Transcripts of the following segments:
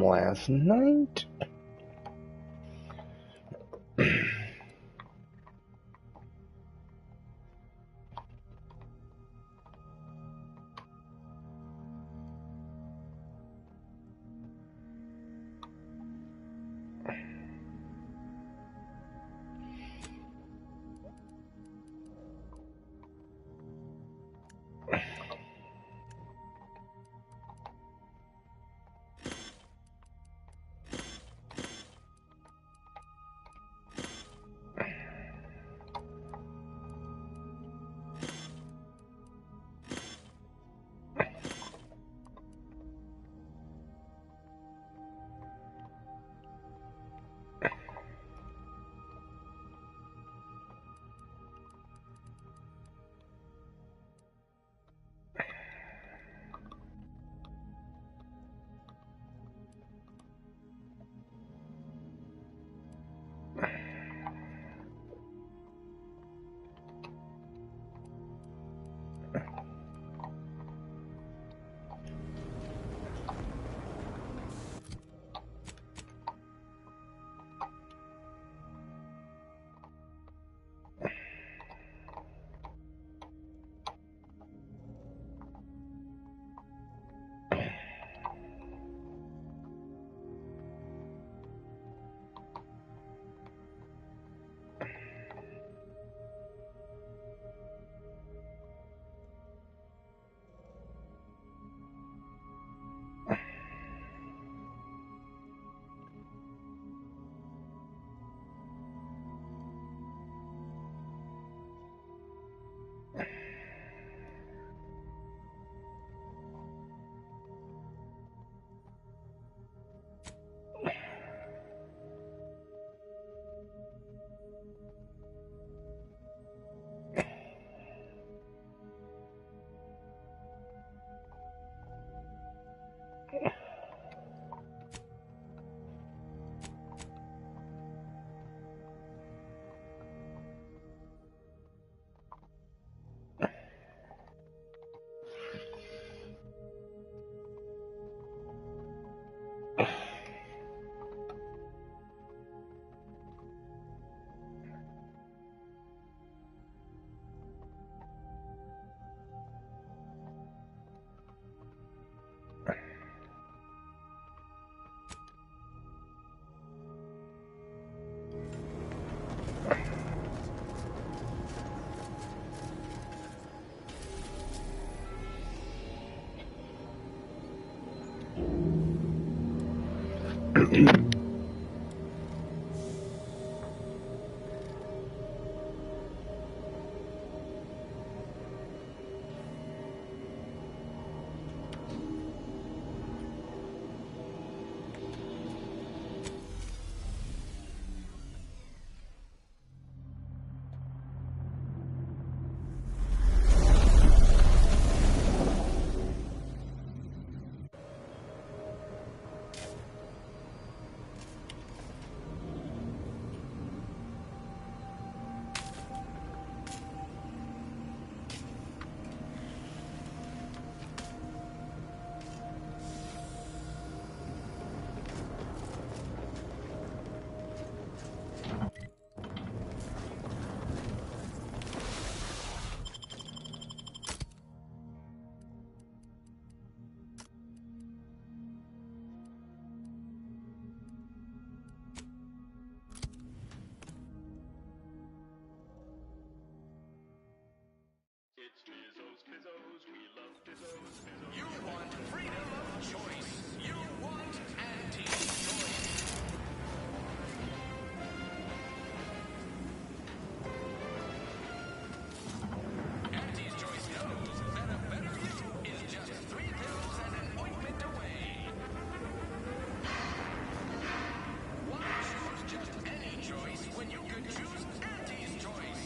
last night. You want freedom of choice. You want anti-choice. Anti's Choice knows that a better you is just 3 pills and an ointment away. Why choose just any choice when you could choose Anti's Choice?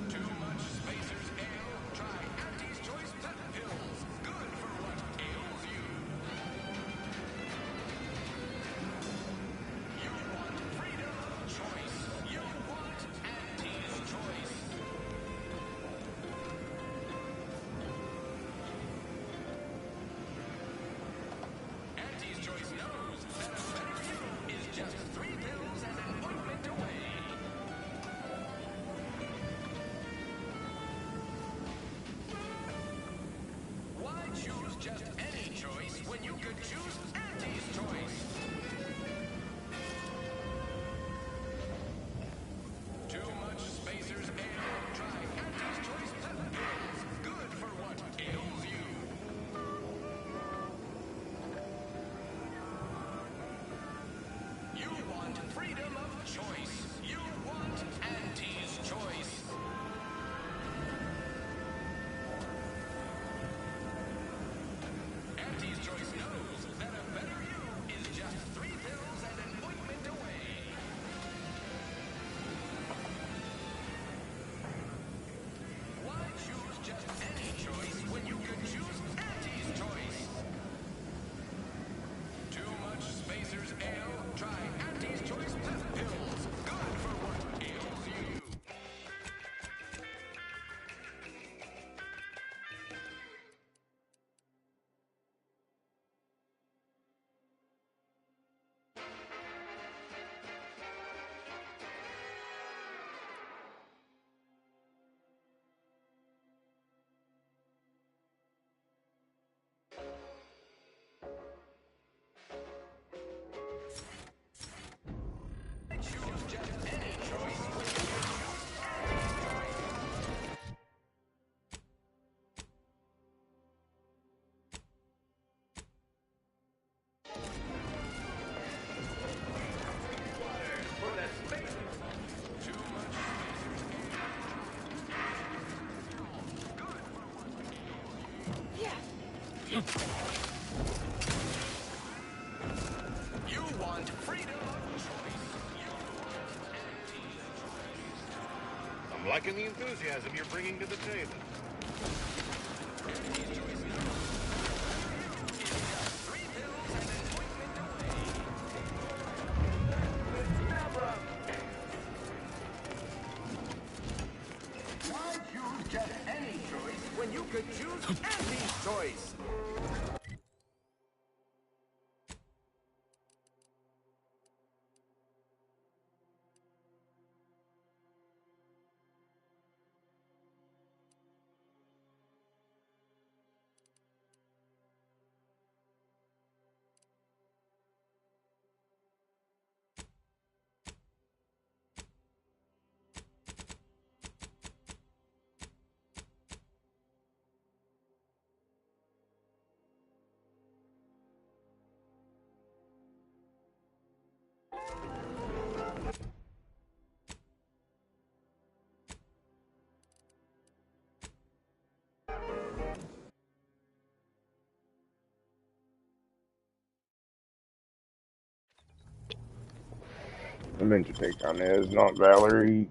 Too much Spacer's Ale? Try Anti's choose just any choice when you could choose Auntie's choice? Too much Spacers Ale? Try Auntie's Choice Pep Pills. Good for what ails you. You want freedom of choice. You want Auntie's Choice. Auntie's Choice knows that a better you is just 3 pills and an ointment away. Why choose just any choice when you could choose Auntie's Choice? Too much Spacers Ale? Try Auntie's Choice Pep Pills. Good for what ails you. Choose just any choice when you can choose Auntie's Choice. For that space. Too much Spacers Ale. You want freedom of choice. You want Auntie's Choice. I'm liking the enthusiasm you're bringing to the table. Auntie's Choice knows is just 3 pills and an ointment away. Why choose just any choice when you could choose Auntie's Choice? I meant to take on Ez, not Valerie.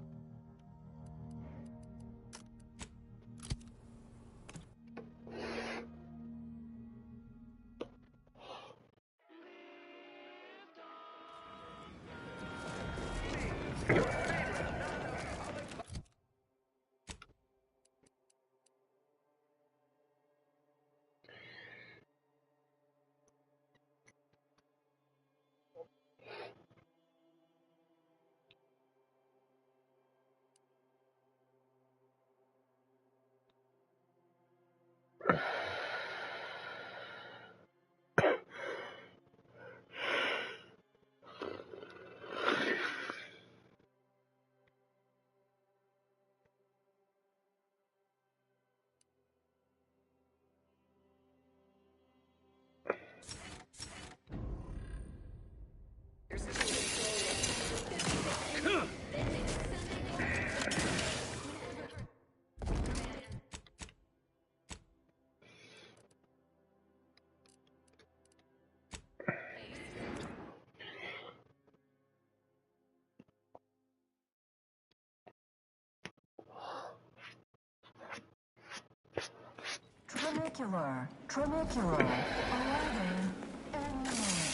Tramicular, arriving any minute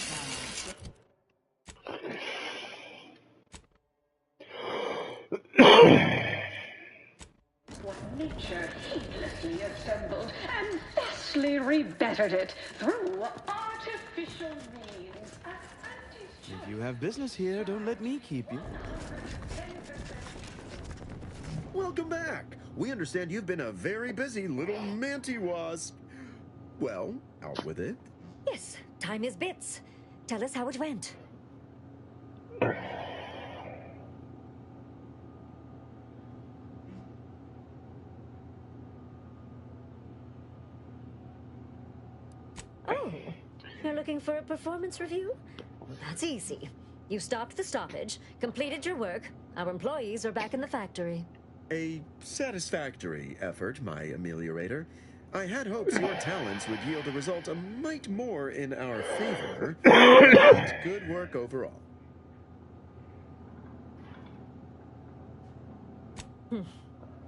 What nature heedlessly assembled and vastly rebettered it through artificial means. If you have business here, don't let me keep you. Welcome back. We understand you've been a very busy little manty wasp. Well, out with it. Yes, time is bits. Tell us how it went. Oh, you're looking for a performance review? Well, that's easy. You stopped the stoppage, completed your work. Our employees are back in the factory. A satisfactory effort, my ameliorator. I had hopes your talents would yield a result a mite more in our favor. But good work overall.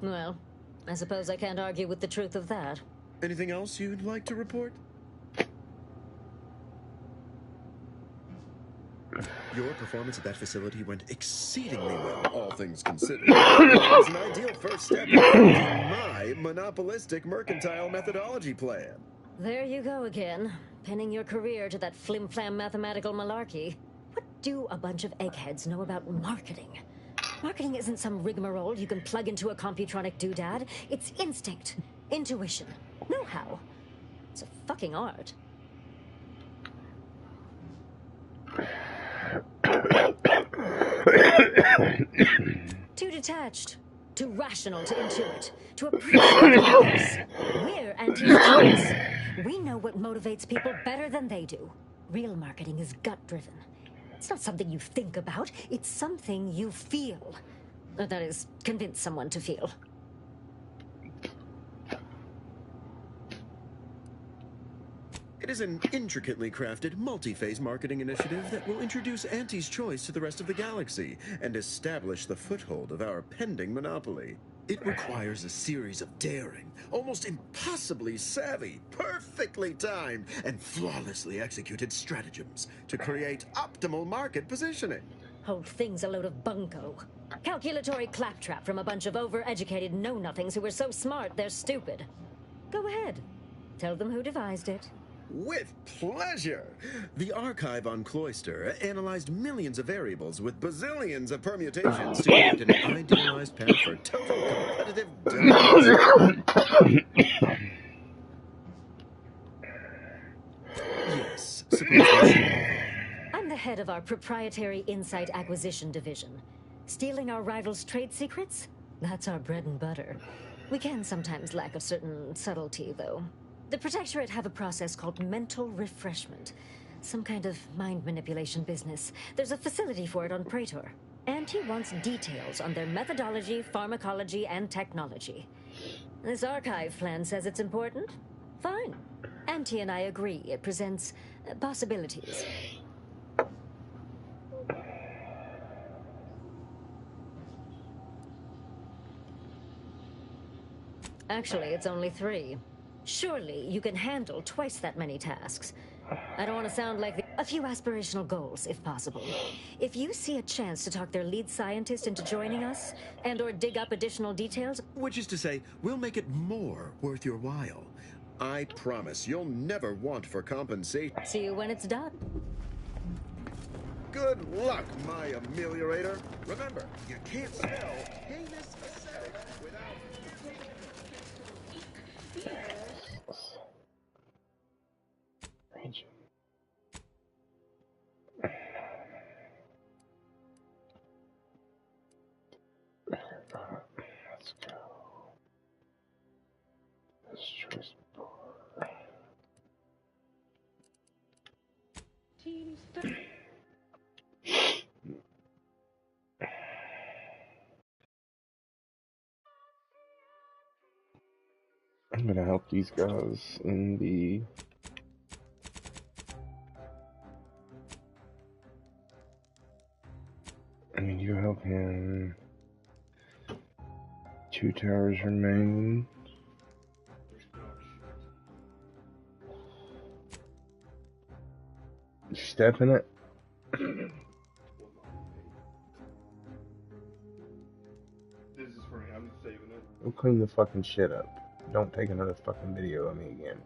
Well, I suppose I can't argue with the truth of that. Anything else you'd like to report? Your performance at that facility went exceedingly well, all things considered. It was an ideal first step in my monopolistic mercantile methodology plan. There you go again, pinning your career to that flim-flam mathematical malarkey. What do a bunch of eggheads know about marketing? Marketing isn't some rigmarole you can plug into a computronic doodad. It's instinct, intuition, know-how. It's a fucking art. Too detached, too rational to intuit, to appreciate this. We're anti-choice. We know what motivates people better than they do. Real marketing is gut-driven. It's not something you think about, it's something you feel. That is, convince someone to feel. It is an intricately crafted, multi-phase marketing initiative that will introduce Auntie's Choice to the rest of the galaxy and establish the foothold of our pending monopoly. It requires a series of daring, almost impossibly savvy, perfectly timed, and flawlessly executed stratagems to create optimal market positioning. Whole thing's a load of bunco. Calculatory claptrap from a bunch of overeducated know-nothings who are so smart they're stupid. Go ahead. Tell them who devised it. With pleasure! The archive on Cloister analyzed millions of variables with bazillions of permutations to create an idealized path for total competitive dominance. Yes, suppose we should. I'm the head of our proprietary insight acquisition division. Stealing our rivals' trade secrets? That's our bread and butter. We can sometimes lack a certain subtlety, though. The Protectorate have a process called mental refreshment. Some kind of mind manipulation business. There's a facility for it on Praetor. And he wants details on their methodology, pharmacology, and technology. This archive plan says it's important? Fine. Auntie and I agree it presents possibilities. Actually, it's only 3. Surely you can handle twice that many tasks. I don't want to sound like a few aspirational goals, if possible. If you see a chance to talk their lead scientist into joining us, and/or dig up additional details... Which is to say, we'll make it more worth your while. I promise you'll never want for compensation. See you when it's done. Good luck, my ameliorator. Remember, you can't spell heinous aesthetics without... Region. Let's go. This choice board. Teams. I'm gonna help these guys in the you help him. 2 towers remain. Step in it. This is for me. I'm saving it. We'll clean the fucking shit up. Don't take another fucking video of me again.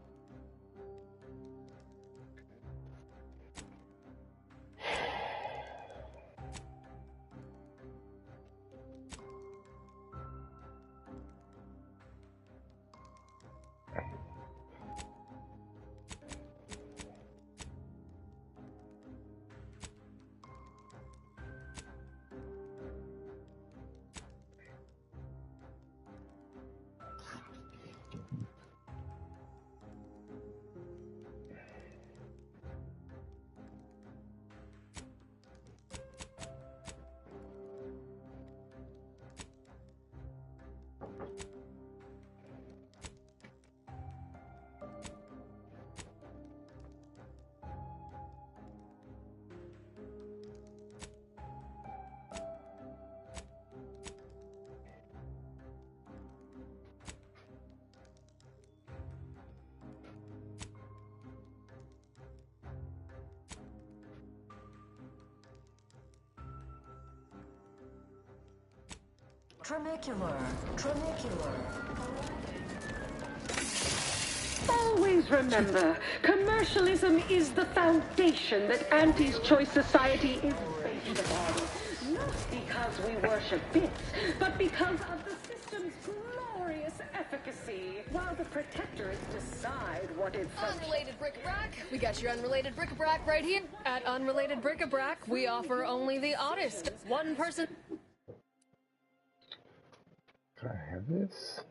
Tramacular. Tramacular. Always remember, commercialism is the foundation that Auntie's Choice Society is based upon. Not because we worship bits, but because of the system's glorious efficacy. While the protectorates decide what it Unrelated bric-a-brac. We got your unrelated bric-a-brac right here. At Unrelated Bric-a-brac, we offer only the oddest. One person. Can I have this?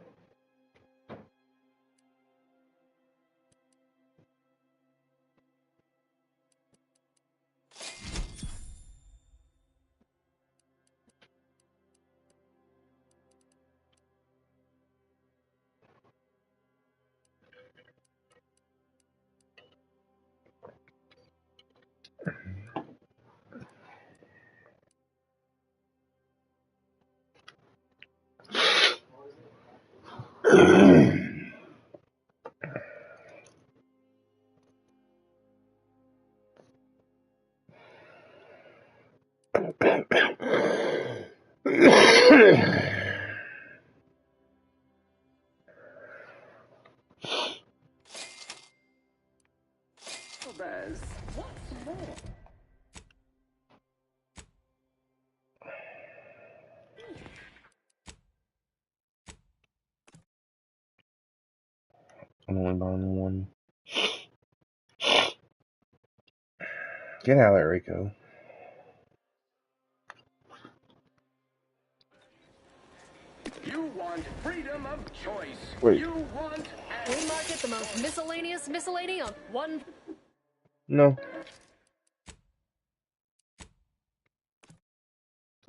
Buzz. What's more? I'm only buying one. Get out of there, Rico. You want freedom of choice. Wait. You want... We market the most miscellaneous miscellany on one. No.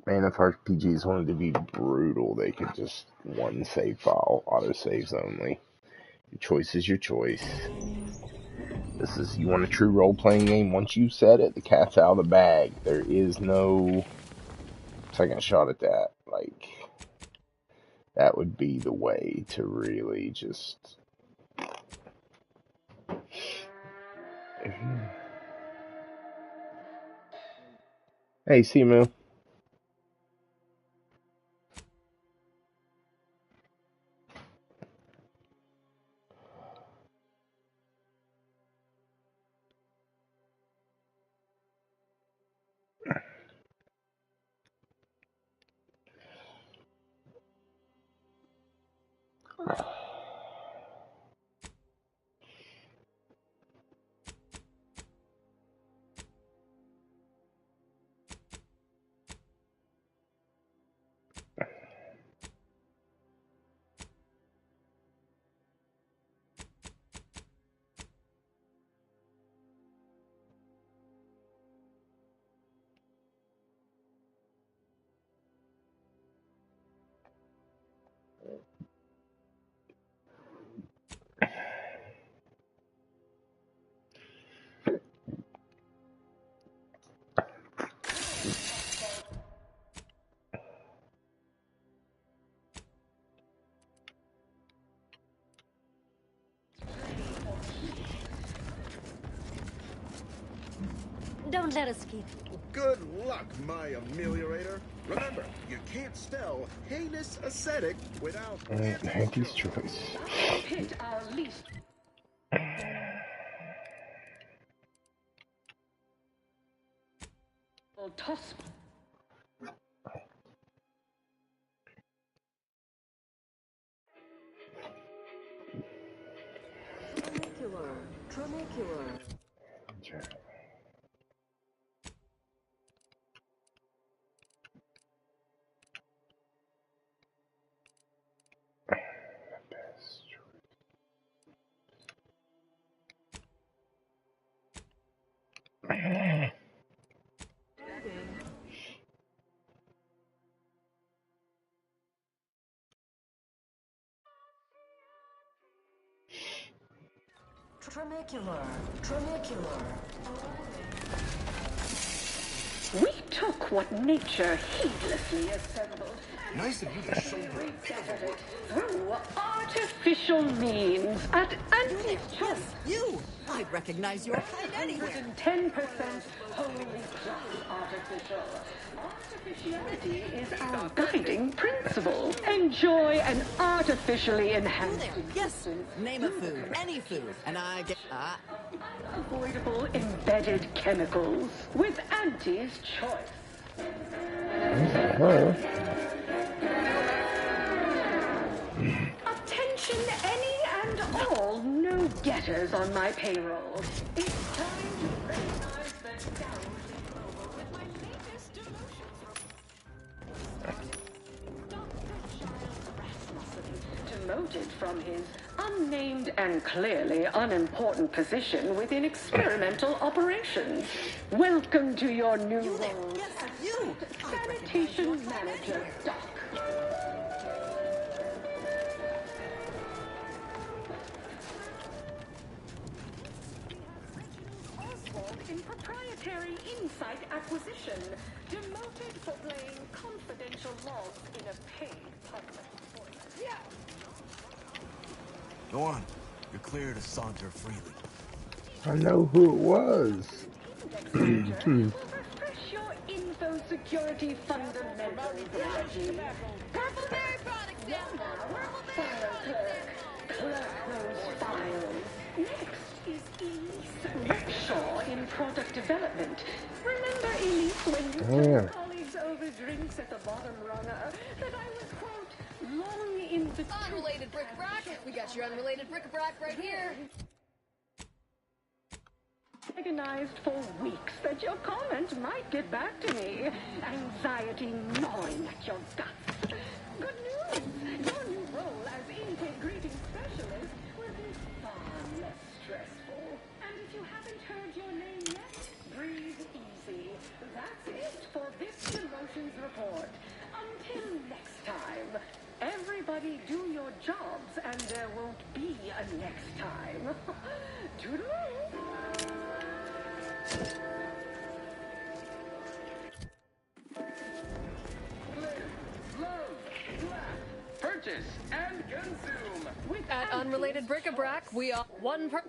Man, if RPGs wanted to be brutal, they could just one save file, autosaves only. Your choice is your choice. This is, you want a true role-playing game, once you set it, the cat's out of the bag. There is no second shot at that. Like, that would be the way to really just... Hey, Simu. Don't let us keep. Good luck, my ameliorator. Remember, you can't spell heinous ascetic without Auntie's Choice. Pit our least. Toss. Tramacular. Tramacular. Tramacular. Tramacular. We took what nature heedlessly assembled. Nice of you to shoulder it. Gathered it through artificial means at Auntie's Choice. You! I'd recognize your kind anywhere. 110% wholly just artificial. Artificiality is our guiding principle. Enjoy an artificially enhanced Yes, name a food, any food, and I get unavoidable embedded chemicals with Auntie's choice. Attention, any and all no-getters on my payroll. It's time to recognize the galaxy global with my latest delusion from demoted from his unnamed and clearly unimportant position within experimental operations. Welcome to your new role as Sanitation Manager, Doc. In proprietary insight acquisition, demoted for playing confidential logs in a paid public voice. Yeah. Go on. You're clear to saunter freely. I know who it was. Refresh your info security fundamentals, Reggie. Purpleberry products down. File clerk. Clerk those files. Next is Elise Rickshaw in product development. Remember, Elise, when you told colleagues over drinks at the bottom runner that I was, quote, long in the Unrelated bric-a-brac. We got your unrelated bric-a-brac right here. Agonized for weeks that your comment might get back to me. Anxiety gnawing at your guts. Good news! Your new role as integrating specialist will be far less stressful. And if you haven't heard your name yet, breathe easy. That's it for this demotions report. Until next time, everybody do your jobs and there won't be a next time. Toodaloo! Purchase and consume. At Unrelated Bric-a-Brac, we are one per...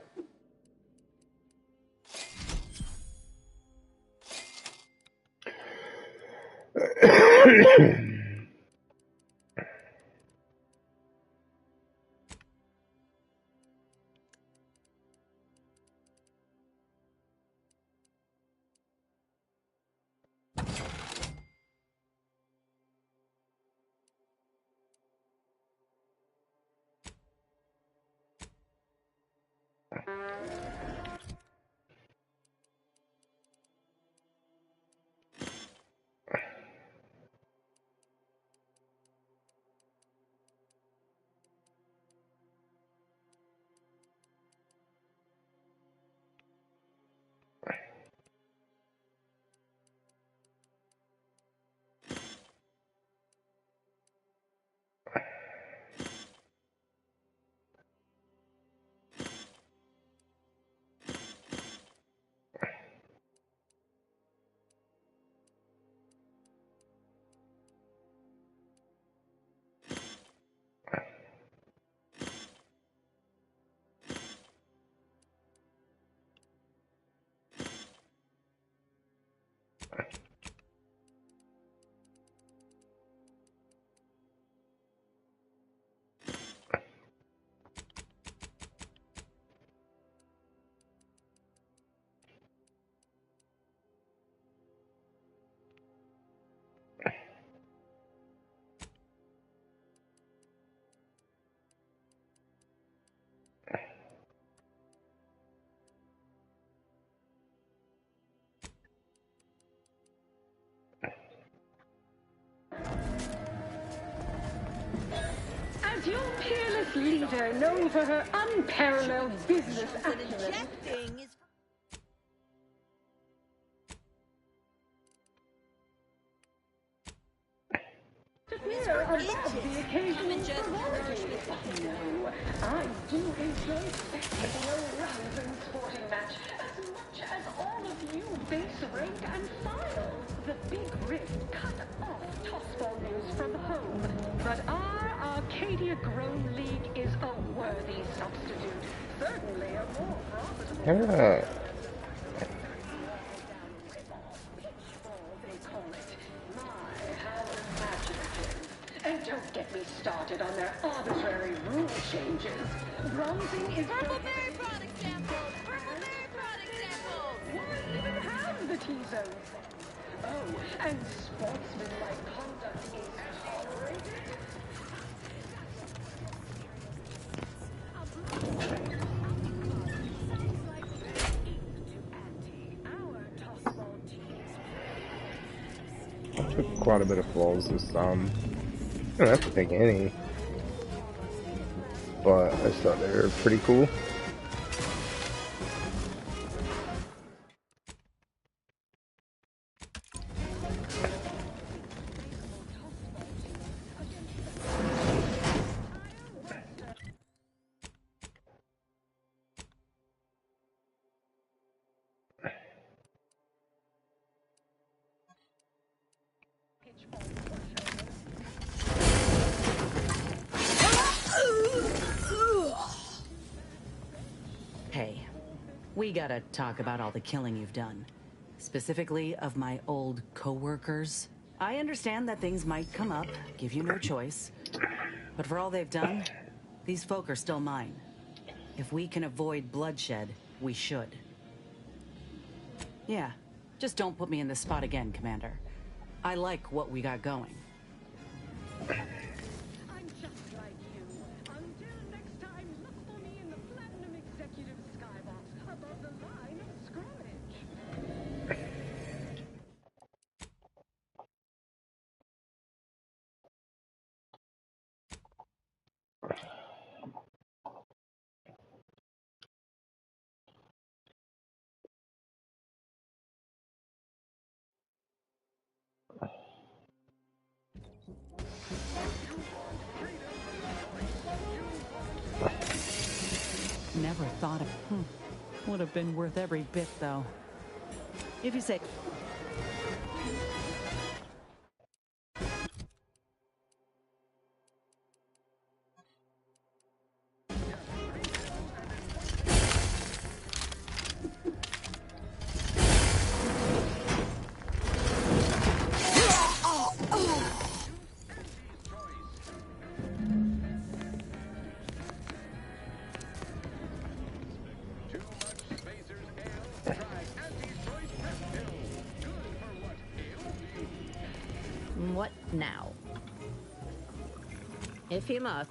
As your peerless leader, known for her unparalleled business acumen, fear above the occasional frivolity. No, I do enjoy spectating a rousing sporting match as much as all of you base rank and file. The Big Rift cut off tossball news from home, but our Arcadia Grown League is a worthy substitute. Certainly a more Yeah. And don't get me started on their arbitrary rule changes. Bronzing is Purple-berry product samples! Purple-berry product samples! Why even have the T-zone? Oh, and sportsmanlike conduct is tolerated? I took quite a bit of flaws this time. I don't have to take any. But I just thought they were pretty cool. Hey, we gotta talk about all the killing you've done. Specifically of my old co-workers. I understand that things might come up, give you no choice. But for all they've done, these folk are still mine. If we can avoid bloodshed, we should. Yeah, just don't put me in this spot again, Commander. I like what we got going. I'm just like you. Until next time, look for me in the Platinum Executive Skybox above the line of skirmish. Never thought of... Would have been worth every bit, though. If you say... What now? If you must.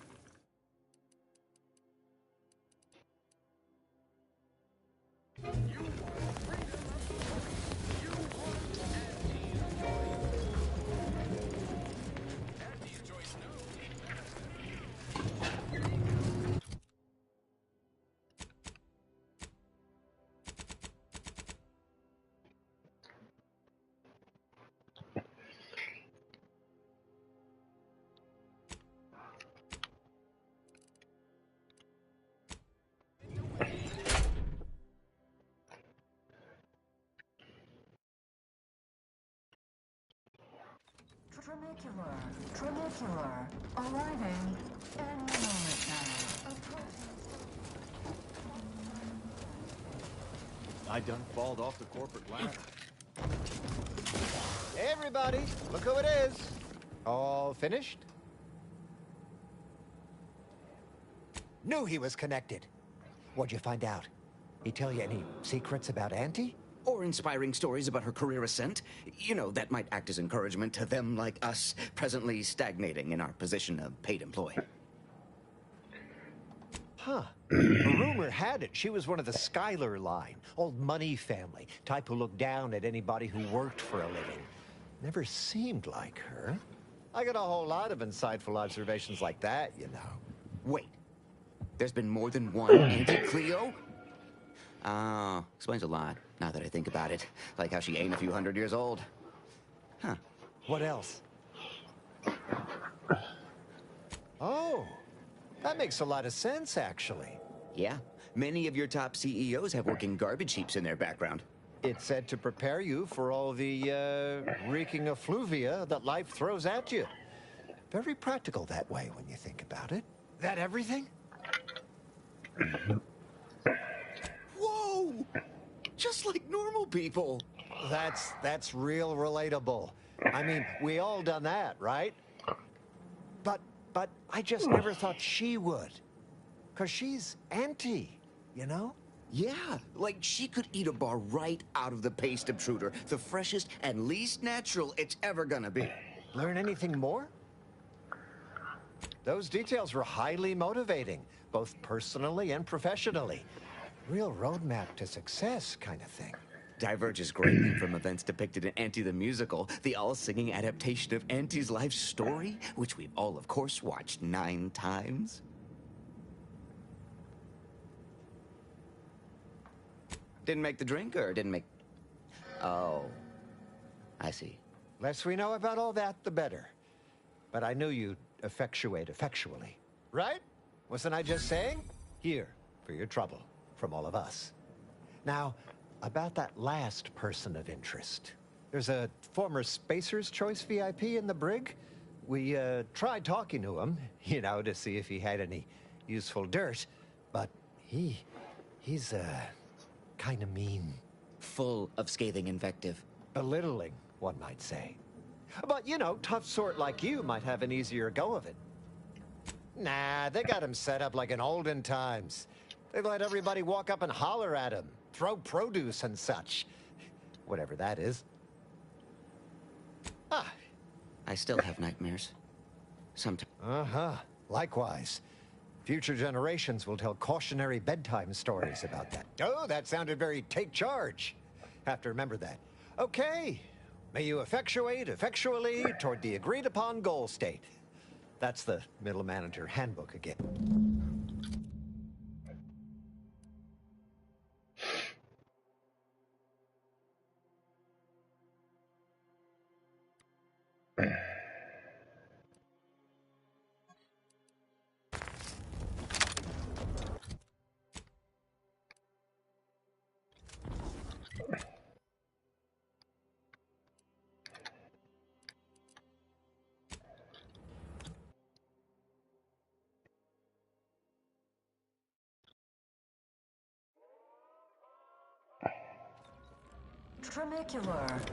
Tramicular. Arriving any moment now. I done falled off the corporate ladder. Hey everybody, look who it is. All finished? Knew he was connected. What'd you find out? He tell you any secrets about Auntie? Or inspiring stories about her career ascent. You know, that might act as encouragement to them like us, presently stagnating in our position of paid employee. Huh. A rumor had it she was one of the Schuyler line, old money family, type who looked down at anybody who worked for a living. Never seemed like her. I got a whole lot of insightful observations like that, you know. Wait. There's been more than one Auntie Cleo? Oh, explains a lot, now that I think about it. Like how she ain't a few hundred years old. Huh. What else? Oh, that makes a lot of sense, actually. Yeah, many of your top CEOs have working garbage heaps in their background. It's said to prepare you for all the, reeking effluvia that life throws at you. Very practical that way when you think about it. That everything? just like normal people. That's real relatable. I mean, we all done that, right? But I just never thought she would. 'Cause she's Auntie, you know? Yeah, like she could eat a bar right out of the paste obtruder, the freshest and least natural it's ever gonna be. Learn anything more? Those details were highly motivating, both personally and professionally. Real roadmap to success kind of thing. Diverges greatly from events depicted in Auntie the Musical, the all-singing adaptation of Auntie's life story, which we've all, of course, watched 9 times. Didn't make the drink, or didn't make... Oh, I see. Less we know about all that, the better. But I knew you'd effectuate effectually. Right? Wasn't I just saying? Here, for your trouble, from all of us. Now, about that last person of interest. There's a former Spacer's Choice VIP in the brig. We tried talking to him, you know, to see if he had any useful dirt. But he's kind of mean. Full of scathing invective. Belittling, one might say. But, you know, tough sort like you might have an easier go of it. Nah, they got him set up like in olden times. They let everybody walk up and holler at him, throw produce and such. Whatever that is. Ah. I still have nightmares. Sometimes. Uh-huh. Likewise. Future generations will tell cautionary bedtime stories about that. Oh, that sounded very take charge. Have to remember that. Okay. May you effectuate effectually toward the agreed upon goal state. That's the middle manager handbook again.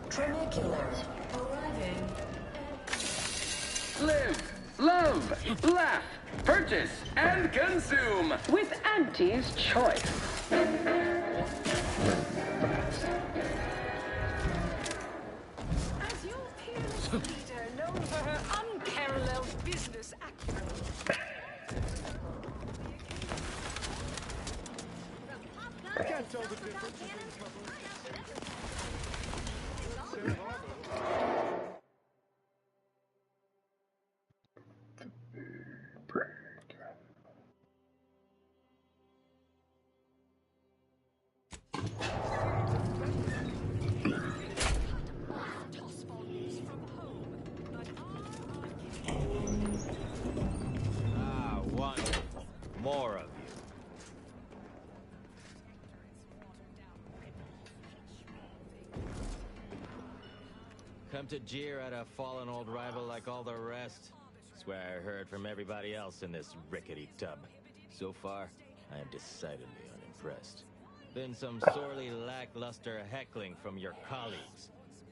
Tramicular, arriving. Live, love, laugh, purchase, and consume with Auntie's Choice. As your peerless leader, known for her unparalleled business acumen. I can't tell the difference between wonderful. More of you. Come to jeer at a fallen old rival like all the rest. Swear I heard from everybody else in this rickety tub. So far, I am decidedly unimpressed. Been some sorely lackluster heckling from your colleagues.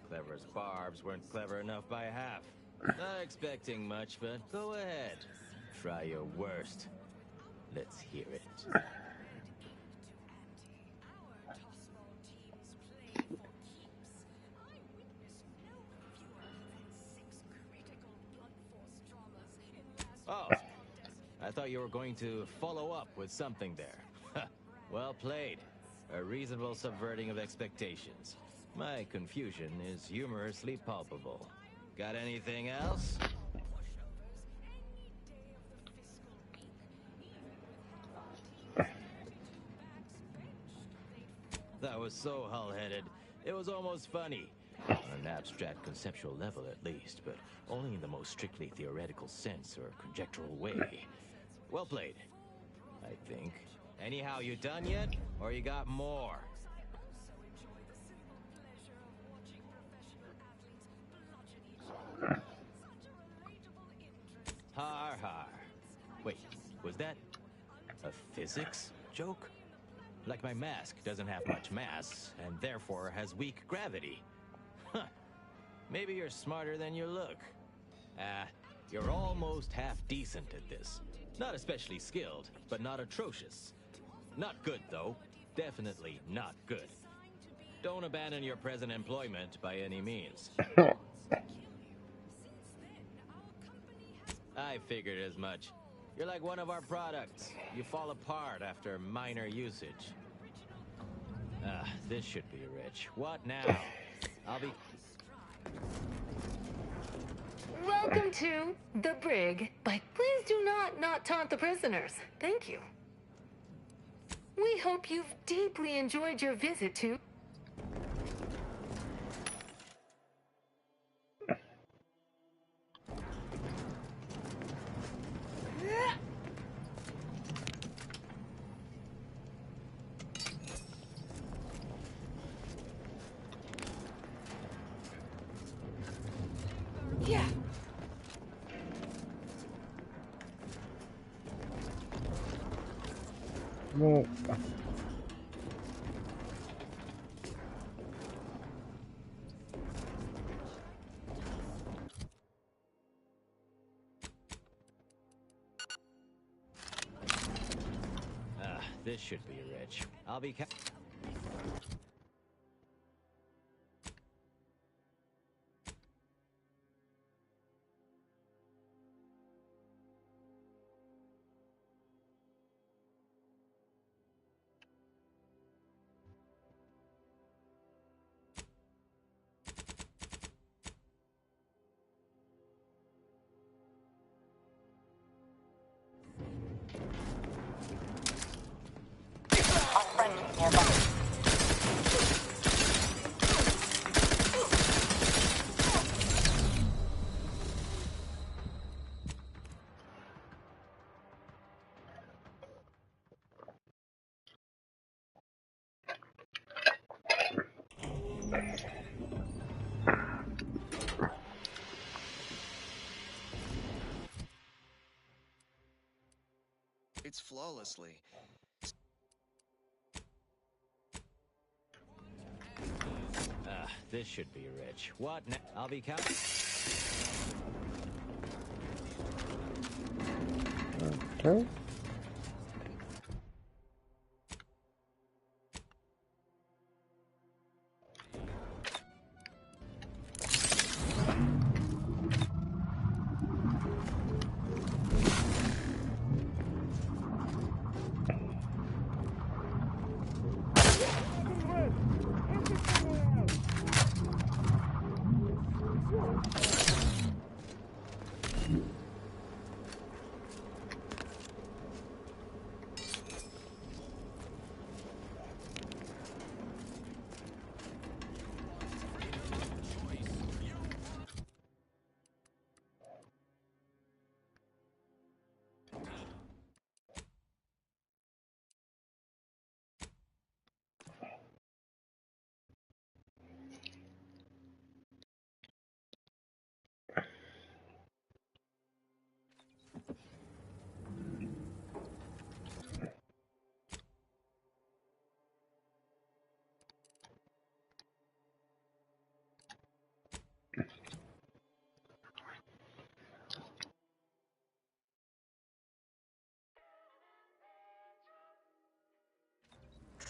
Clever as barbs weren't clever enough by half. Not expecting much, but go ahead. Try your worst. Let's hear it. Oh, I thought you were going to follow up with something there. Well played. A reasonable subverting of expectations. My confusion is humorously palpable. Got anything else? That was so hull-headed, it was almost funny. On an abstract conceptual level, at least, but only in the most strictly theoretical sense or conjectural way. Well played, I think. Anyhow, you done yet? Or you got more? Har har. Wait, was that a physics joke? Like my mask doesn't have much mass, and therefore has weak gravity. Huh. Maybe you're smarter than you look. You're almost half decent at this. Not especially skilled, but not atrocious. Not good, though. Definitely not good. Don't abandon your present employment by any means. I figured as much. You're like one of our products. You fall apart after minor usage. This should be rich. What now? I'll be... Welcome to the brig, but please do not taunt the prisoners. Thank you. We hope you've deeply enjoyed your visit to... Yeah. Well, this should be rich. I'll be... It's flawlessly. This should be rich. What now? I'll be counting. okay.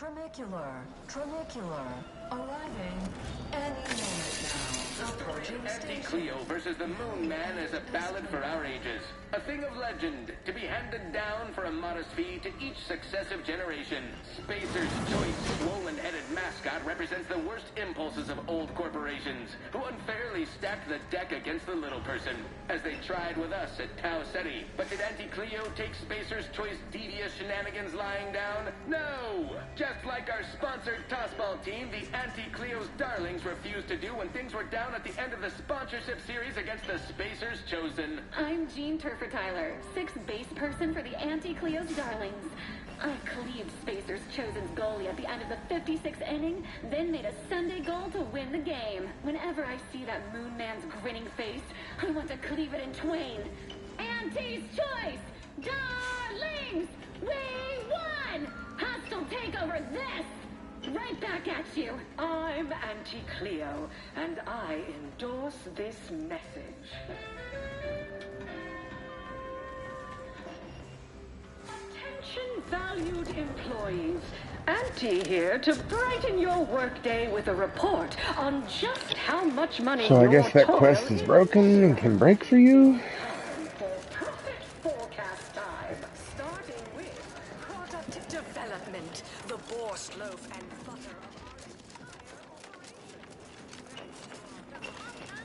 Tramicular, arriving any moment now. Approaching Anti-Cleo versus the Moon Man is a ballad for our ages. A thing of legend, to be handed down for a modest fee to each successive generation. Spacer's choice swollen-headed mascot represents the worst impulses of old corporations, who unfairly stacked the deck against the little person, as they tried with us at Tau Ceti. But did Anti-Cleo take Spacer's choice devious shenanigans lying down? No! Just like our sponsored tossball team, the Anti-Cleo's darlings refused to do when things were down at the end of the sponsorship series against the Spacers Chosen. I'm Jean Turfer-Tyler, sixth base person for the Anti-Cleo's Darlings. I cleaved Spacer's Chosen's goalie at the end of the 56th inning, then made a Sunday goal to win the game. Whenever I see that Moon Man's grinning face, I want to cleave it in twain. Anti's choice! Darlings! We won! Hostile takeover this! Right back at you. I'm Auntie Cleo, and I endorse this message. Attention valued employees. Auntie here to brighten your workday with a report on just how much money So I your guess that toil quest is broken and can break for you? for profit forecast time. Starting with product development. The borscht loaf and butter.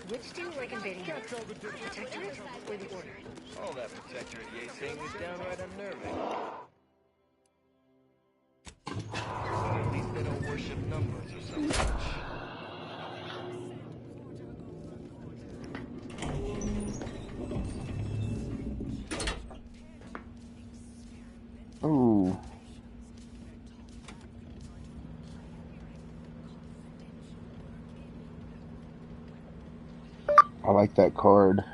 Which do you like invading? Protectorate or the Order? All that protectorate yay saying is downright unnerving. At least they don't worship numbers or some such. Ooh. I like that card.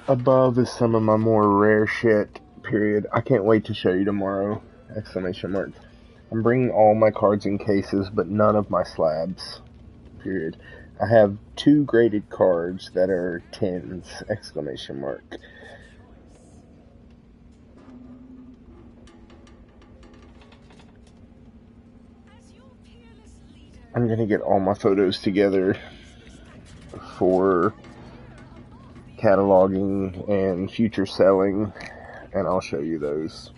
Above is some of my more rare shit, period. I can't wait to show you tomorrow, exclamation mark. I'm bringing all my cards in cases, but none of my slabs, period. I have 2 graded cards that are 10s, exclamation mark. I'm gonna get all my photos together for cataloging and future selling, and I'll show you those.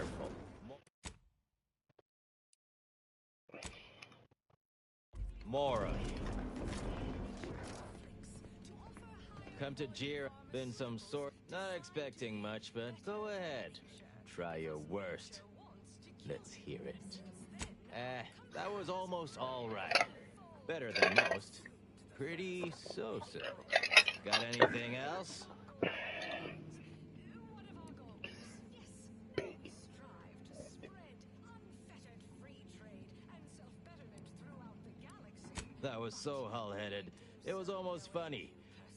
Wonderful. More of you. Come to Jeer. Been some sort. Not expecting much, but go ahead. Try your worst. Let's hear it. That was almost all right. Better than most. Pretty so-so. Got anything else? That was so hull-headed. It was almost funny.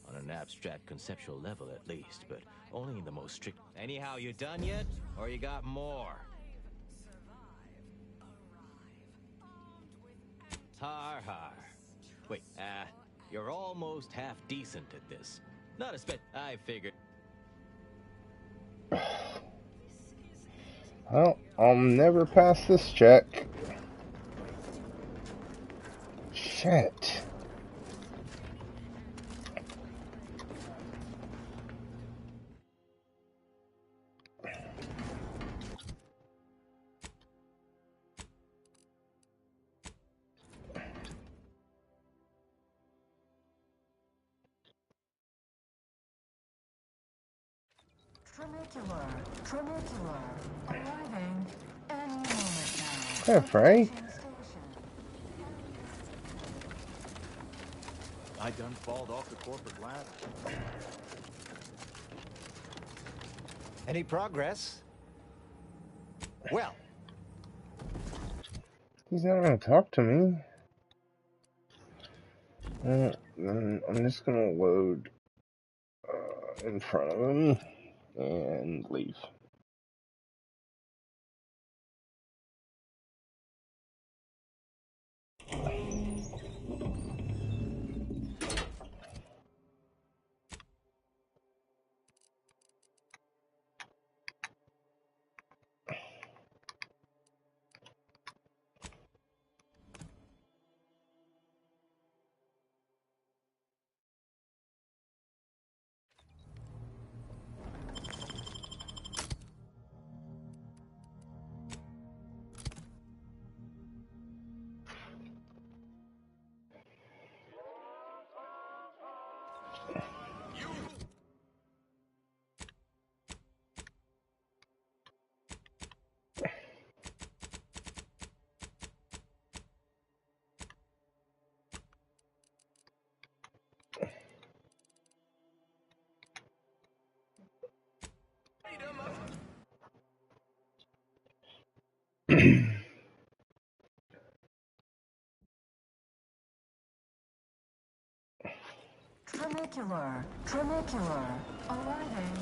On an abstract conceptual level at least, but only in the most strict... Anyhow, you done yet? Or you got more? Har har. Wait, you're almost half decent at this. Not a I figured. Well, I'll never pass this check. Shit. Tramicular, arriving any moment now. Hey, Frank. I done falled off the corporate ladder. Any progress? Well. He's not gonna talk to me. Then I'm just gonna load in front of him and leave. Tramicular, arriving.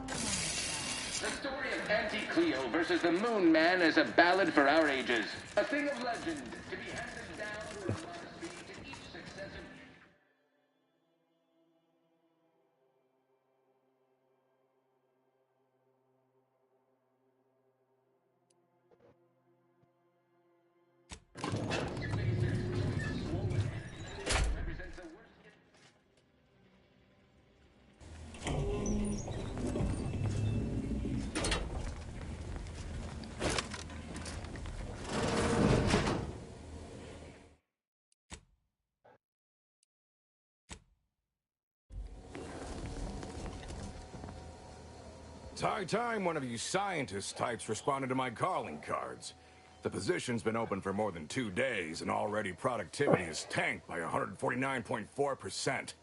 The story of Anti-Cleo versus the Moon Man is a ballad for our ages. A thing of legend to be handed down for a modest fee to each successive... It's high time one of you scientist types responded to my calling cards. The position's been open for more than 2 days, and already productivity is tanked by 149.4%.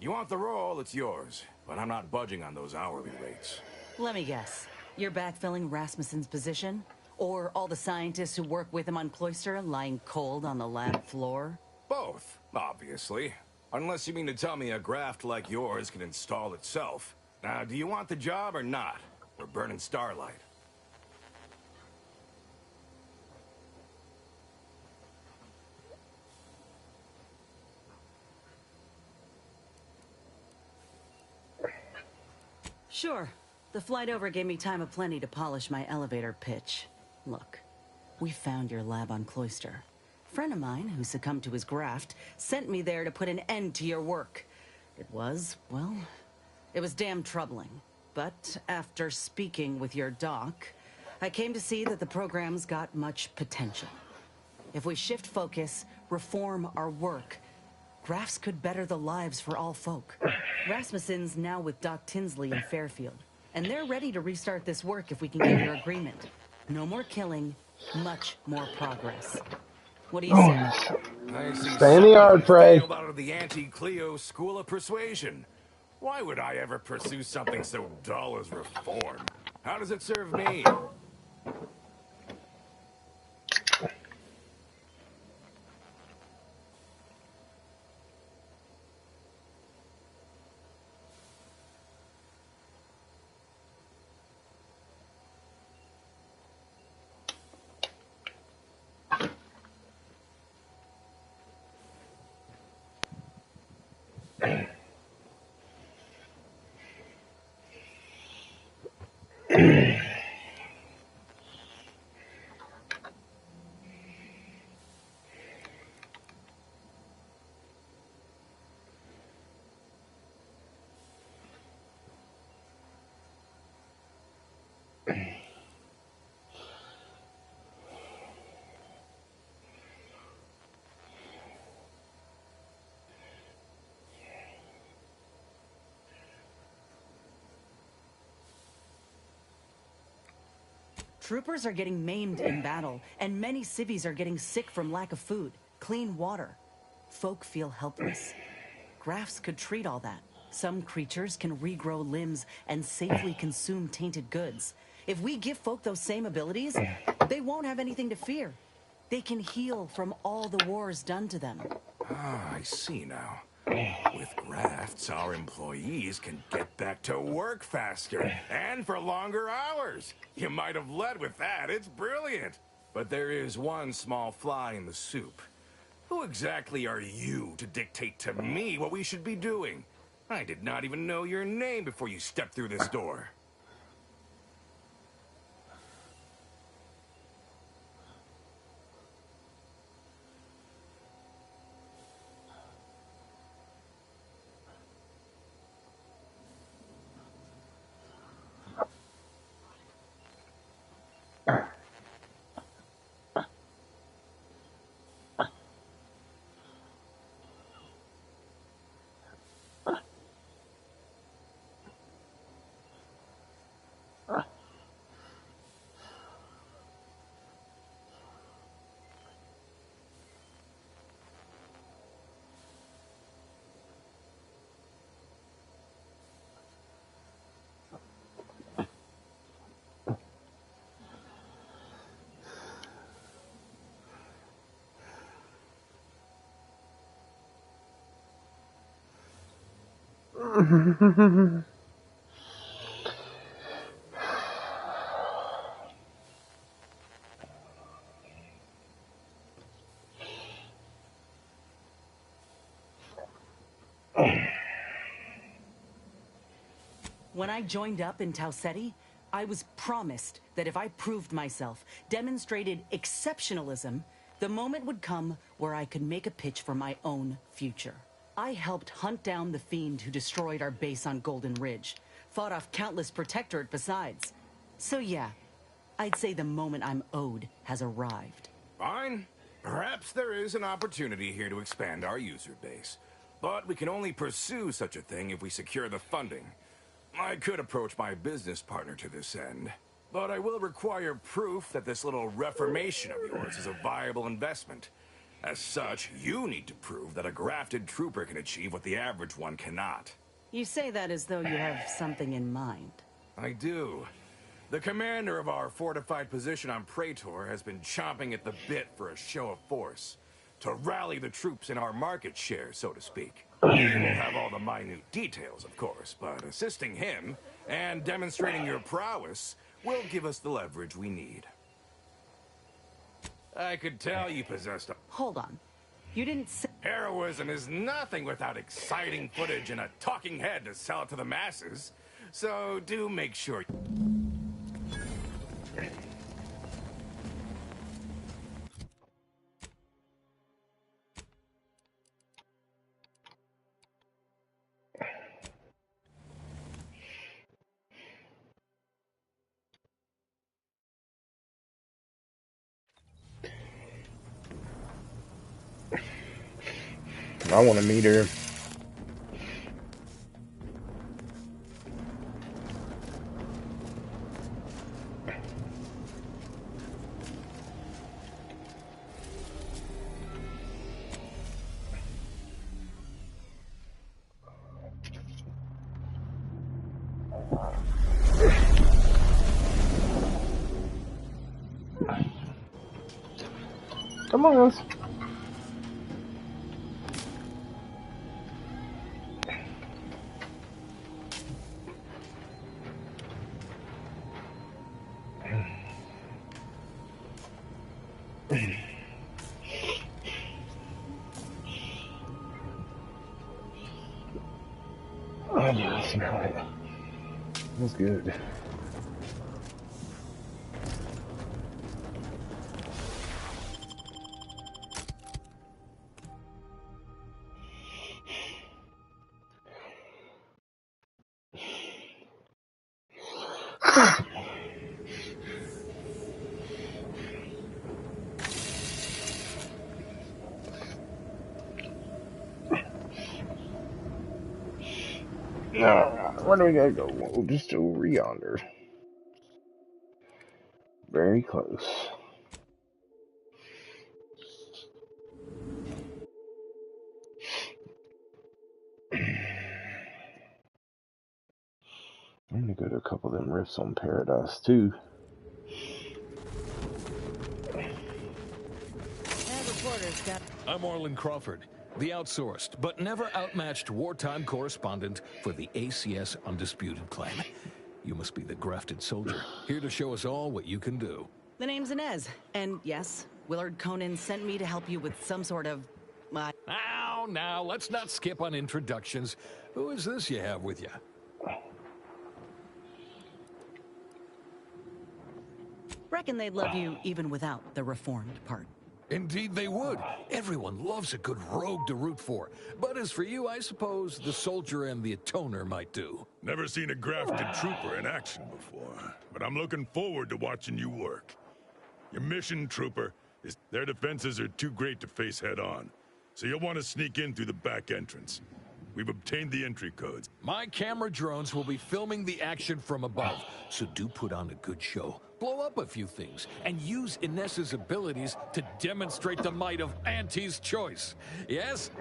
You want the role, it's yours, but I'm not budging on those hourly rates. Let me guess. You're backfilling Rasmussen's position? Or all the scientists who work with him on Cloister lying cold on the lab floor? Both, obviously. Unless you mean to tell me a graft like yours can install itself. Now, do you want the job or not? We're burning starlight. Sure. The flight over gave me time aplenty to polish my elevator pitch. Look, we found your lab on Cloister. A friend of mine who succumbed to his graft sent me there to put an end to your work. It was, well, it was damn troubling. But after speaking with your doc, I came to see that the program's got much potential. If we shift focus, reform our work, Grafs could better the lives for all folk. Rasmussen's now with Doc Tinsley in Fairfield, and they're ready to restart this work if we can get your agreement. No more killing, much more progress. What do you say? I see Stay in the yard, Frey. failed out of the anti-Cleo school of persuasion. Why would I ever pursue something so dull as reform? How does it serve me? Troopers are getting maimed in battle, and many civvies are getting sick from lack of food, clean water. Folk feel helpless. Grafs could treat all that. Some creatures can regrow limbs and safely consume tainted goods. If we give folk those same abilities, they won't have anything to fear. They can heal from all the wars done to them. Ah, I see now. With grafts, our employees can get back to work faster and for longer hours. You might have led with that. It's brilliant. But there is one small fly in the soup. Who exactly are you to dictate to me what we should be doing? I did not even know your name before you stepped through this door. When I joined up in Tau Ceti, I was promised that if I proved myself, demonstrated exceptionalism, the moment would come where I could make a pitch for my own future. I helped hunt down the fiend who destroyed our base on Golden Ridge, fought off countless protectorate besides. So yeah, I'd say the moment I'm owed has arrived. Fine. Perhaps there is an opportunity here to expand our user base. But we can only pursue such a thing if we secure the funding. I could approach my business partner to this end, but I will require proof that this little reformation of yours is a viable investment. As such, you need to prove that a grafted trooper can achieve what the average one cannot. You say that as though you have something in mind. I do. The commander of our fortified position on Praetor has been chomping at the bit for a show of force, to rally the troops in our market share, so to speak. We will have all the minute details, of course, but assisting him and demonstrating your prowess will give us the leverage we need. I could tell you possessed a... Hold on. You didn't say... Heroism is nothing without exciting footage and a talking head to sell it to the masses. So do make sure... I want to meet her. Come on, guys. Oh yeah, I smell it. Smells good. Alright, where do we gotta go? Well, just over yonder. Very close. I'm gonna go to a couple of them rifts on Paradise too. I'm Orland Crawford, the outsourced but never outmatched wartime correspondent for the ACS Undisputed Claim. You must be the grafted soldier, here to show us all what you can do. The name's Inez, and yes, Willard Conan sent me to help you with some sort of... Now, let's not skip on introductions. Who is this you have with you? Reckon they'd love you even without the reformed part. Indeed they would. Everyone loves a good rogue to root for. But as for you, I suppose the soldier and the atoner might do. Never seen a grafted trooper in action before, but I'm looking forward to watching you work. Your mission, trooper, is their defenses are too great to face head on, so you'll want to sneak in through the back entrance. We've obtained the entry codes. My camera drones will be filming the action from above, so do put on a good show. Blow up a few things, and use Inez's abilities to demonstrate the might of Auntie's choice. Yes?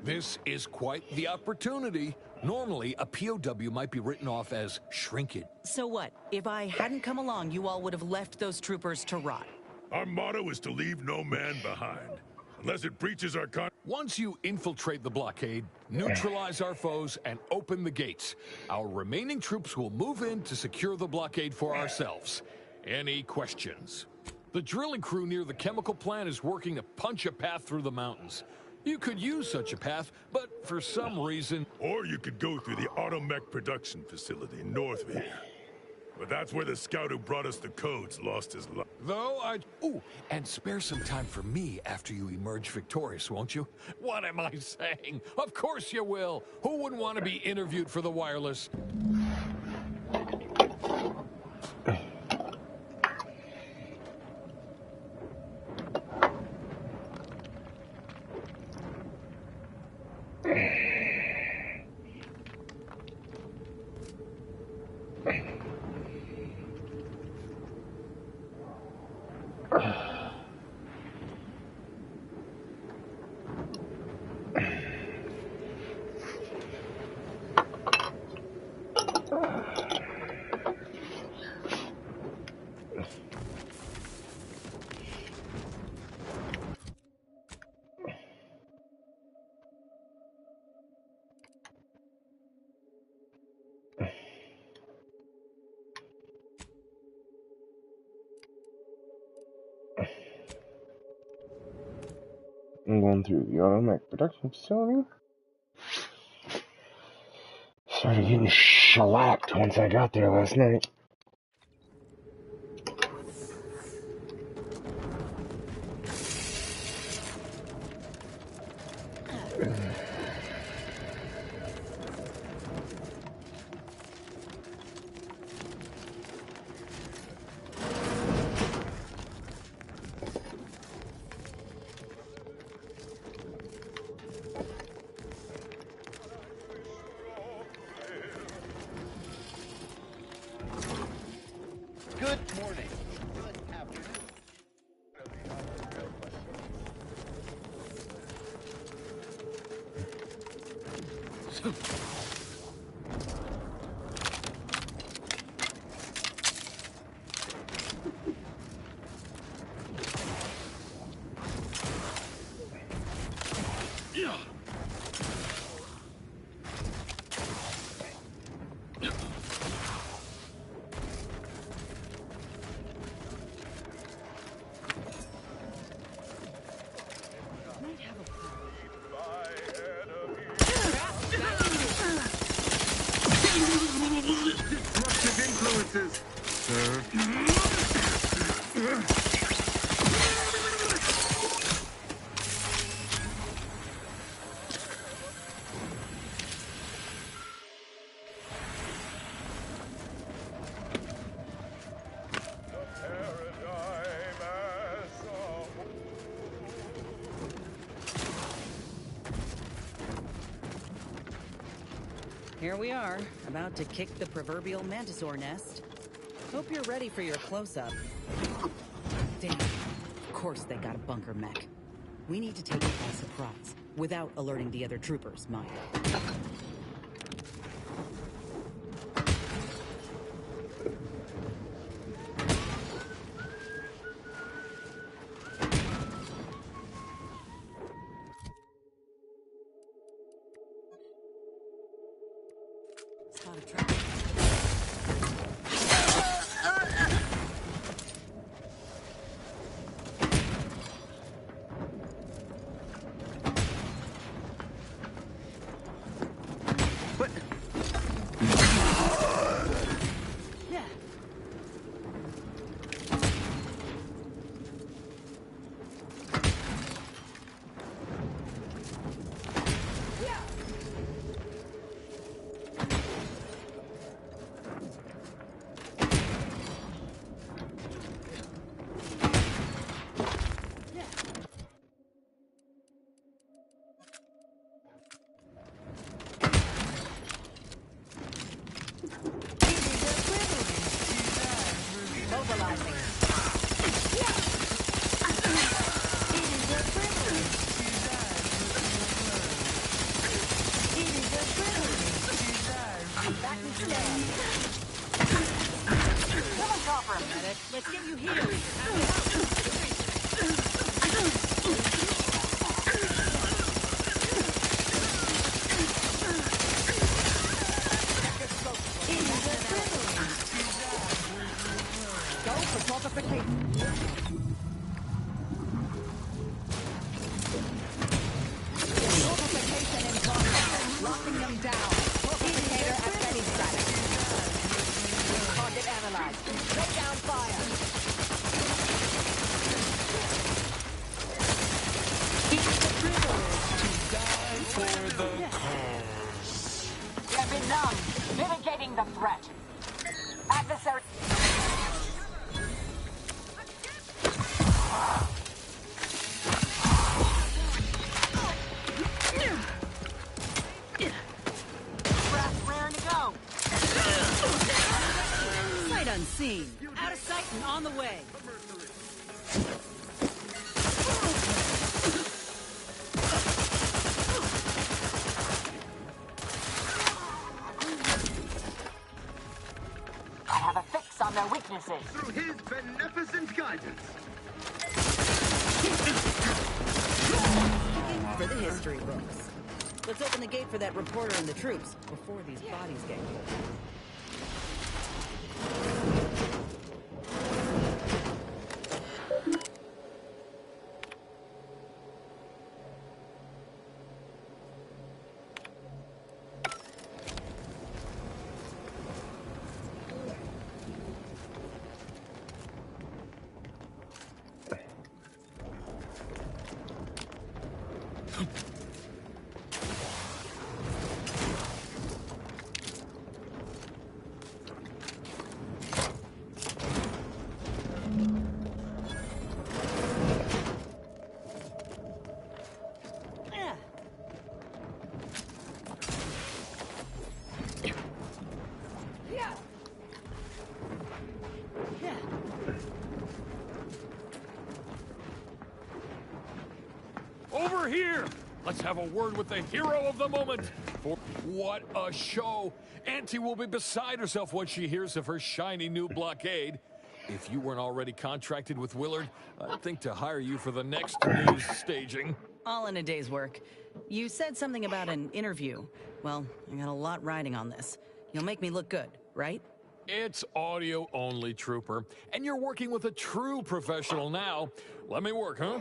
This is quite the opportunity. Normally, a POW might be written off as shrinkage. So what? If I hadn't come along, you all would have left those troopers to rot. Our motto is to leave no man behind, unless it breaches our Once you infiltrate the blockade, neutralize our foes, and open the gates, our remaining troops will move in to secure the blockade for ourselves. Any questions? The drilling crew near the chemical plant is working to punch a path through the mountains. You could use such a path, but for some reason... Or you could go through the automech production facility north of here. But that's where the scout who brought us the codes lost his life. Though I... Ooh, and spare some time for me after you emerge victorious, won't you? What am I saying? Of course you will. Who wouldn't want to be interviewed for the wireless? I'm going through the automech production facility. Started getting shellacked once I got there last night. morning. Good afternoon. Disruptive influences. Here we are, about to kick the proverbial mantisaur nest. Hope you're ready for your close-up. Damn, of course they got a bunker mech. We need to take it by surprise, without alerting the other troopers, mind. Spot a trap. Let's get you healed. Go for fortification. Fortification in progress. Locking them down. Fortificator at ready status. Target analyzed. Lay down fire. For the cause. Weapon numb. Mitigating the threat. Adversary. Brass raring to go. Sight unseen. Out of sight and on the way. I have a fix on their weaknesses. Through his beneficent guidance. For the history books. Let's open the gate for that reporter and the troops before these bodies get cold. We're here! Let's have a word with the hero of the moment. For what a show! Auntie will be beside herself when she hears of her shiny new blockade. If you weren't already contracted with Willard, I'd think to hire you for the next news staging. All in a day's work. You said something about an interview. Well, I got a lot riding on this. You'll make me look good, right? It's audio only, Trooper. And you're working with a true professional now. Let me work, huh?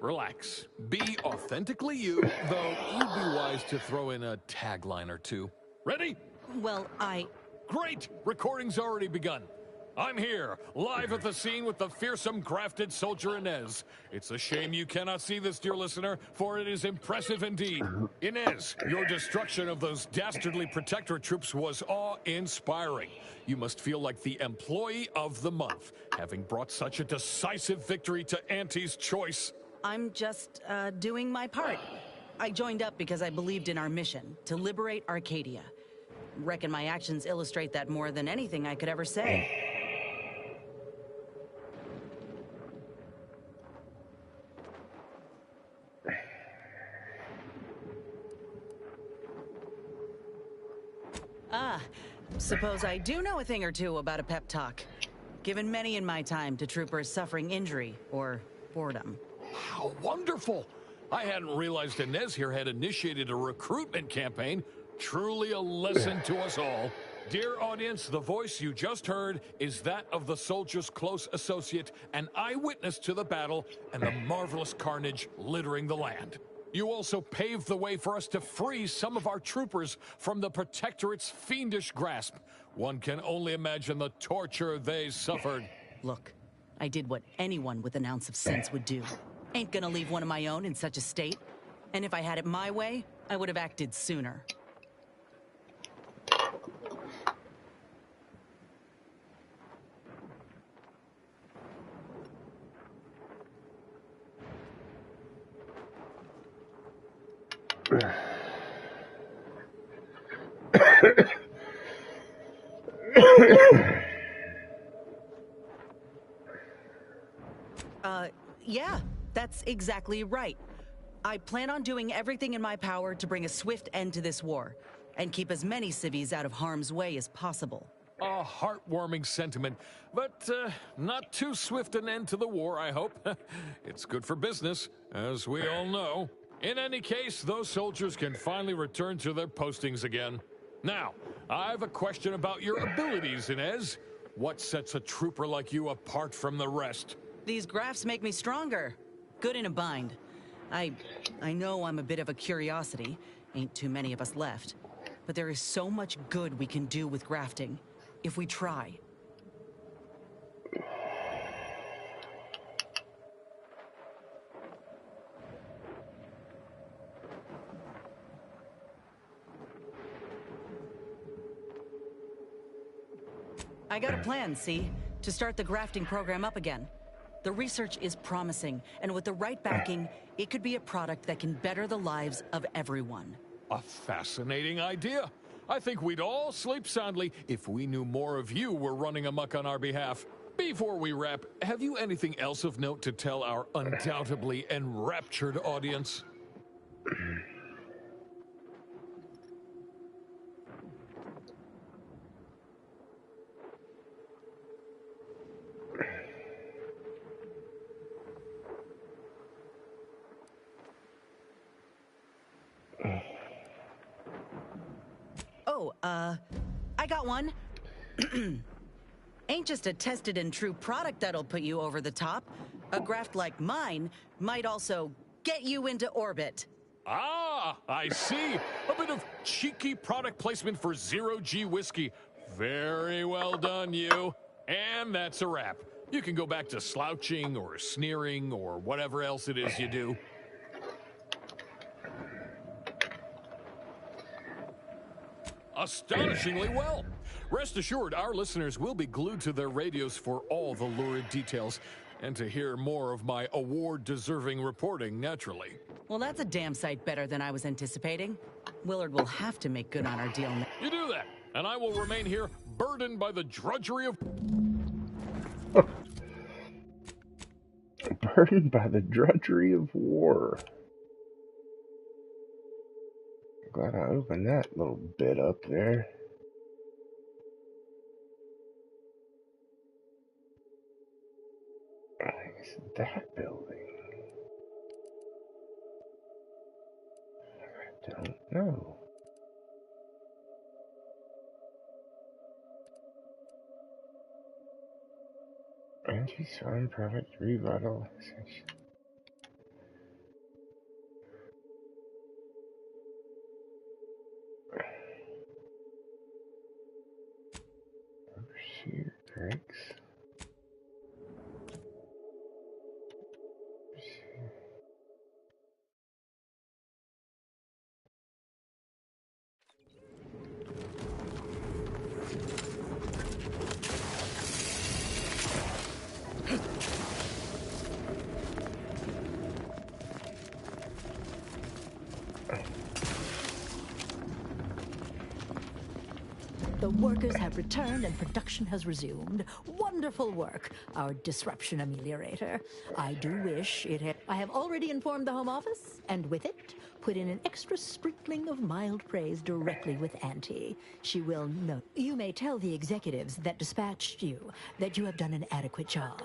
Relax. Be authentically you, though you'd be wise to throw in a tagline or two. Ready? Well, Great! Recording's already begun. I'm here, live at the scene with the fearsome grafted soldier Inez. It's a shame you cannot see this, dear listener, for it is impressive indeed. Inez, your destruction of those dastardly protectorate troops was awe-inspiring. You must feel like the employee of the month, having brought such a decisive victory to Auntie's choice. I'm just, doing my part. I joined up because I believed in our mission, to liberate Arcadia. Reckon my actions illustrate that more than anything I could ever say. Suppose I do know a thing or two about a pep talk. Given many in my time to troopers suffering injury or boredom. How wonderful! I hadn't realized Inez here had initiated a recruitment campaign. Truly a lesson to us all. Dear audience, the voice you just heard is that of the soldier's close associate, an eyewitness to the battle and the marvelous carnage littering the land. You also paved the way for us to free some of our troopers from the Protectorate's fiendish grasp. One can only imagine the torture they suffered. Look, I did what anyone with an ounce of sense would do. Ain't gonna leave one of my own in such a state. And if I had it my way, I would have acted sooner. Yeah, that's exactly right. I plan on doing everything in my power to bring a swift end to this war, and keep as many civvies out of harm's way as possible. A heartwarming sentiment, but not too swift an end to the war, I hope. It's good for business, as we all know. In any case, those soldiers can finally return to their postings again. Now, I have a question about your abilities, Inez. What sets a trooper like you apart from the rest? These graphs make me stronger. Good in a bind. I know I'm a bit of a curiosity. Ain't too many of us left. But there is so much good we can do with grafting, if we try. I got a plan, see? To start the grafting program up again. The research is promising, and with the right backing, it could be a product that can better the lives of everyone. A fascinating idea. I think we'd all sleep soundly if we knew more of you were running amok on our behalf. Before we wrap, have you anything else of note to tell our undoubtedly enraptured audience? I got one. Ain't just a tested and true product that'll put you over the top. A graft like mine might also get you into orbit. Ah, I see. A bit of cheeky product placement for zero-G whiskey. Very well done, you. And that's a wrap. You can go back to slouching or sneering or whatever else it is you do. Astonishingly well. Rest assured, our listeners will be glued to their radios for all the lurid details, and to hear more of my award-deserving reporting, naturally. Well, that's a damn sight better than I was anticipating. Willard will have to make good on our deal now. You do that, and I will remain here, burdened by the drudgery of... Burdened by the drudgery of war. Glad I opened that little bit up there. It's that building. I don't know. Anti-Sun product revitalization. Overseer Greg's. The workers have returned and production has resumed. Wonderful work, our disruption ameliorator. I do wish it had... I have already informed the Home Office, and with it, put in an extra sprinkling of mild praise directly with Auntie. She will know. You may tell the executives that dispatched you that you have done an adequate job.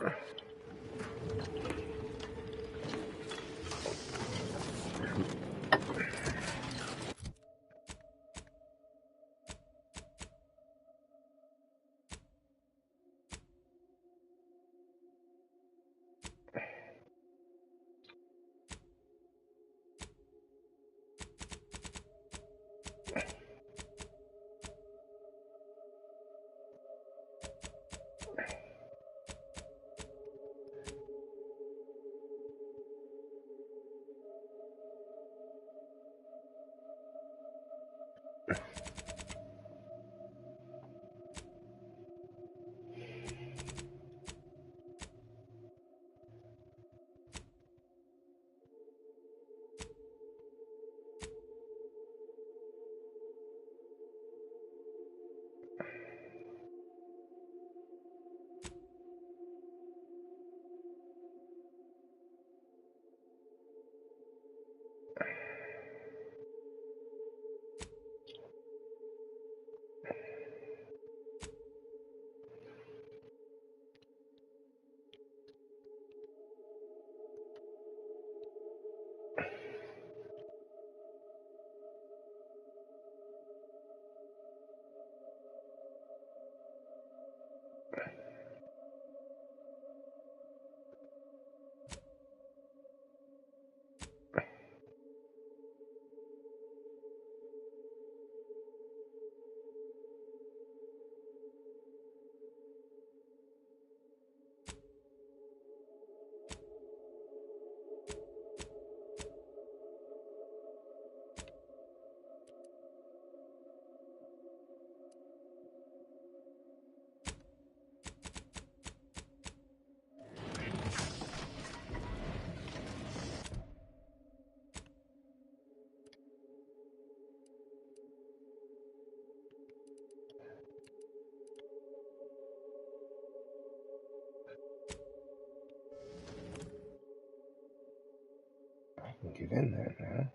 I can get in there now.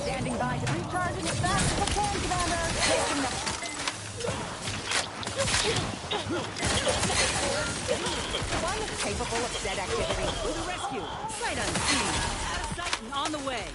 Standing by to recharge as fast as I can, Commander. Taking the... One is capable of said activity. To the rescue! Sight unseen! Out of sight and on the way!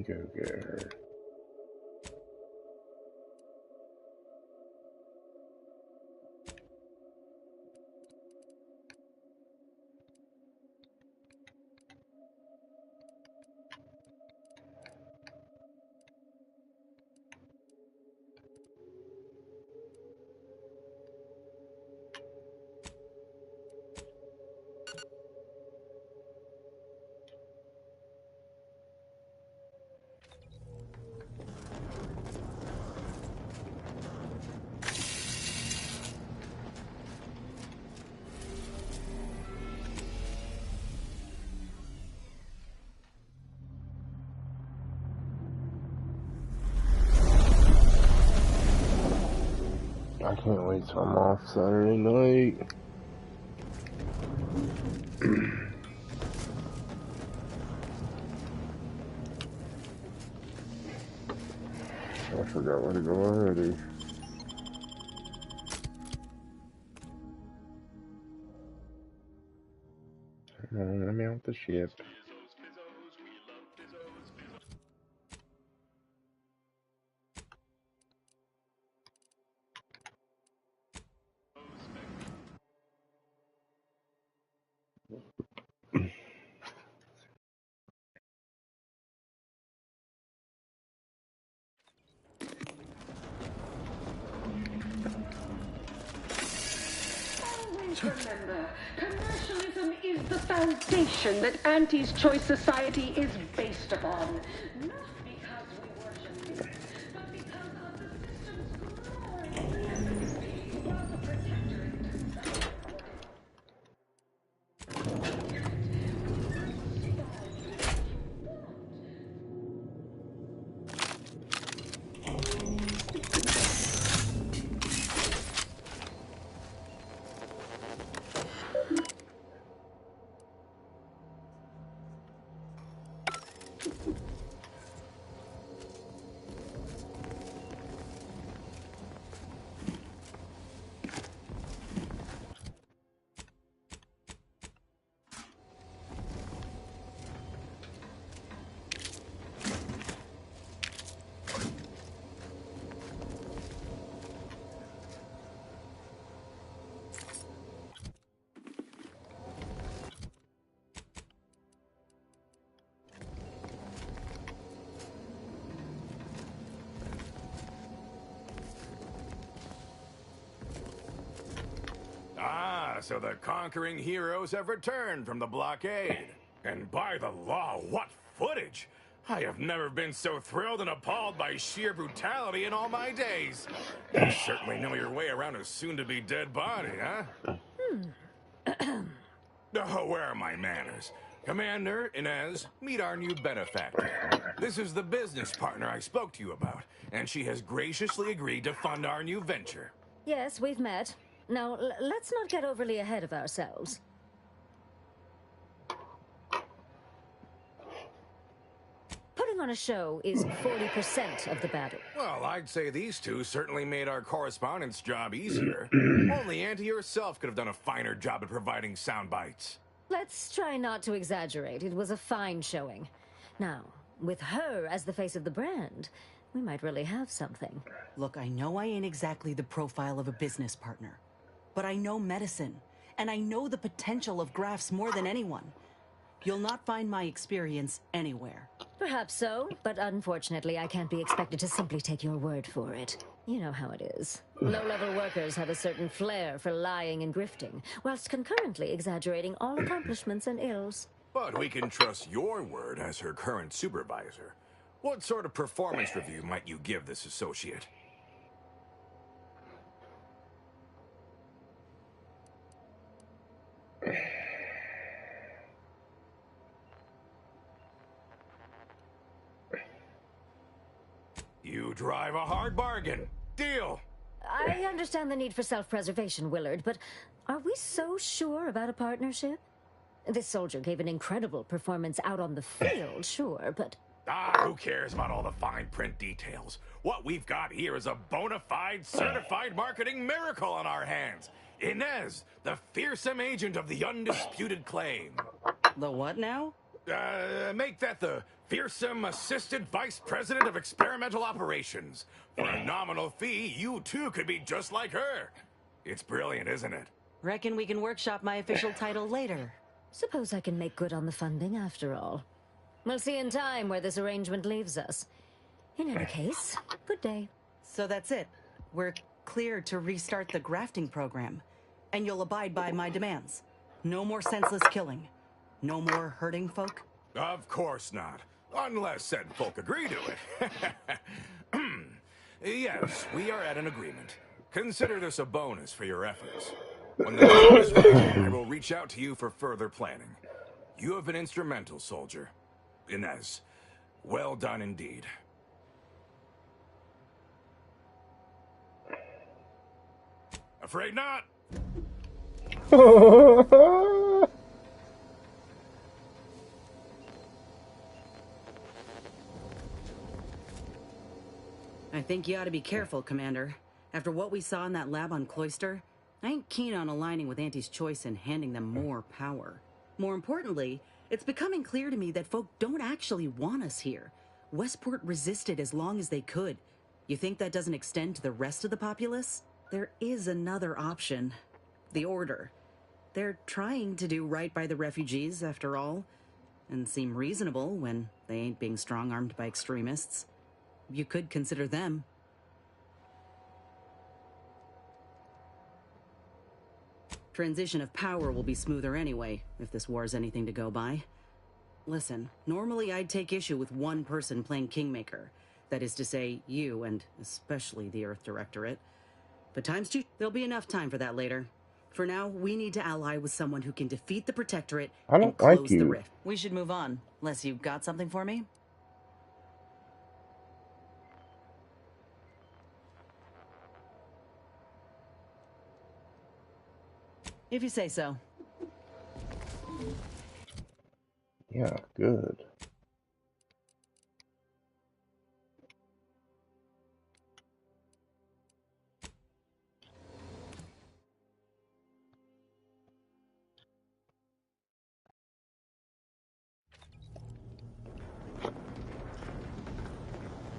go get her. I can't wait till I'm off Saturday night. I forgot where to go already. Come on, let me out the ship. Always remember, commercialism is the foundation that Auntie's Choice Society is based upon. Not because we worship it, but because of the system's growing efficacy while the protectorate does not support it. So the conquering heroes have returned from the blockade. And by the law, what footage! I have never been so thrilled and appalled by sheer brutality in all my days. You certainly know your way around a soon-to-be dead body, huh? Oh, where are my manners? Commander, Inez, meet our new benefactor. This is the business partner I spoke to you about, and she has graciously agreed to fund our new venture. Yes, we've met. Now, let's not get overly ahead of ourselves. Putting on a show is 40% of the battle. Well, I'd say these two certainly made our correspondence job easier. Only Auntie herself could have done a finer job at providing sound bites. Let's try not to exaggerate. It was a fine showing. Now, with her as the face of the brand, we might really have something. Look, I know I ain't exactly the profile of a business partner. But I know medicine, and I know the potential of grafts more than anyone. You'll not find my experience anywhere. Perhaps so, but unfortunately I can't be expected to simply take your word for it. You know how it is. Low-level workers have a certain flair for lying and grifting, whilst concurrently exaggerating all accomplishments and ills. But we can trust your word as her current supervisor. What sort of performance review might you give this associate? You drive a hard bargain. Deal! I understand the need for self-preservation, Willard, but are we so sure about a partnership? This soldier gave an incredible performance out on the field, sure, but... Who cares about all the fine print details? What we've got here is a bona fide, certified marketing miracle on our hands. Inez, the fearsome agent of the undisputed claim. The what now? Make that the fearsome assistant vice president of experimental operations. For a nominal fee, you too could be just like her. It's brilliant, isn't it? Reckon we can workshop my official title later. Suppose I can make good on the funding after all. We'll see in time where this arrangement leaves us. In any case, good day. So that's it. We're clear to restart the grafting program. And you'll abide by my demands. No more senseless killing. No more hurting folk? Of course not. Unless said folk agree to it. Yes, we are at an agreement. Consider this a bonus for your efforts. When the time is right, I will reach out to you for further planning. You have been instrumental, soldier. Inez, well done indeed. Afraid not. I think you ought to be careful, Commander. After what we saw in that lab on Cloister, I ain't keen on aligning with Auntie's choice and handing them more power. More importantly, it's becoming clear to me that folk don't actually want us here. Westport resisted as long as they could. You think that doesn't extend to the rest of the populace? There is another option. The Order. They're trying to do right by the refugees, after all, and seem reasonable when they ain't being strong-armed by extremists. You could consider them. Transition of power will be smoother anyway, if this war's anything to go by. Listen, normally I'd take issue with one person playing Kingmaker. That is to say, you, and especially the Earth Directorate. But times two, there'll be enough time for that later. For now, we need to ally with someone who can defeat the Protectorate and close the rift. We should move on, unless you've got something for me? If you say so. Yeah, good.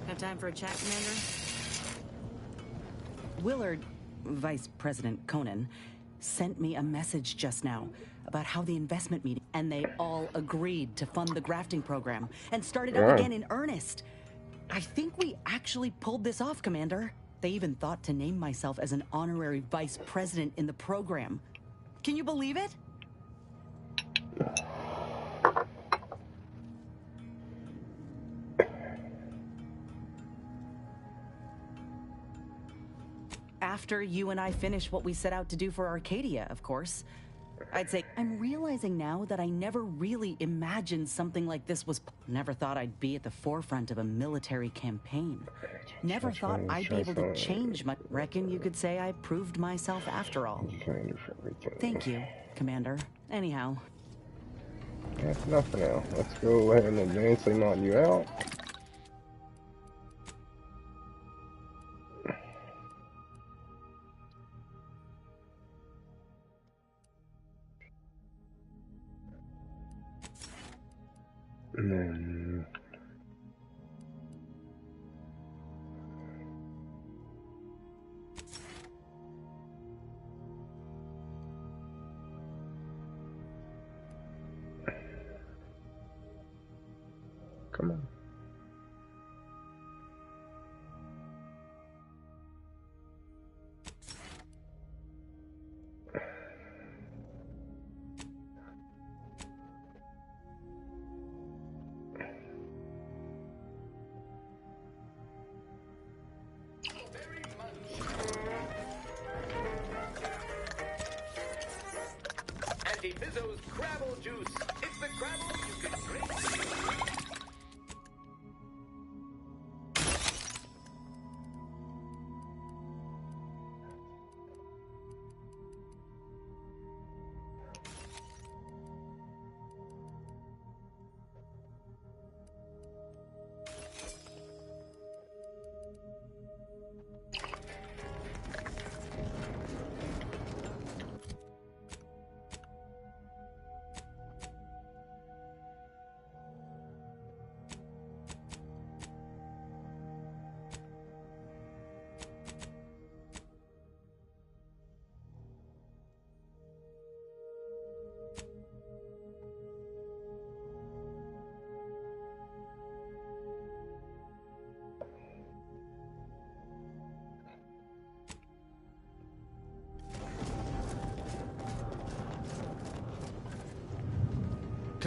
Have time for a chat, Commander? Willard, Vice President Conan, sent me a message just now about how the investment meeting, and they all agreed to fund the grafting program and started up again in earnest. I think we actually pulled this off, Commander. They even thought to name myself as an honorary vice president in the program. Can you believe it? After you and I finish what we set out to do for Arcadia, of course. I'd say I'm realizing now that I never really imagined something like this was... Never thought I'd be at the forefront of a military campaign. Never thought I'd be able to change my... Reckon you could say I proved myself after all. Thank you, Commander. Anyhow. That's enough for now. Let's go ahead and advance and knock you out. And then... Come on. Auntie Bizzo's Crabble Juice. It's the Crabble you can drink.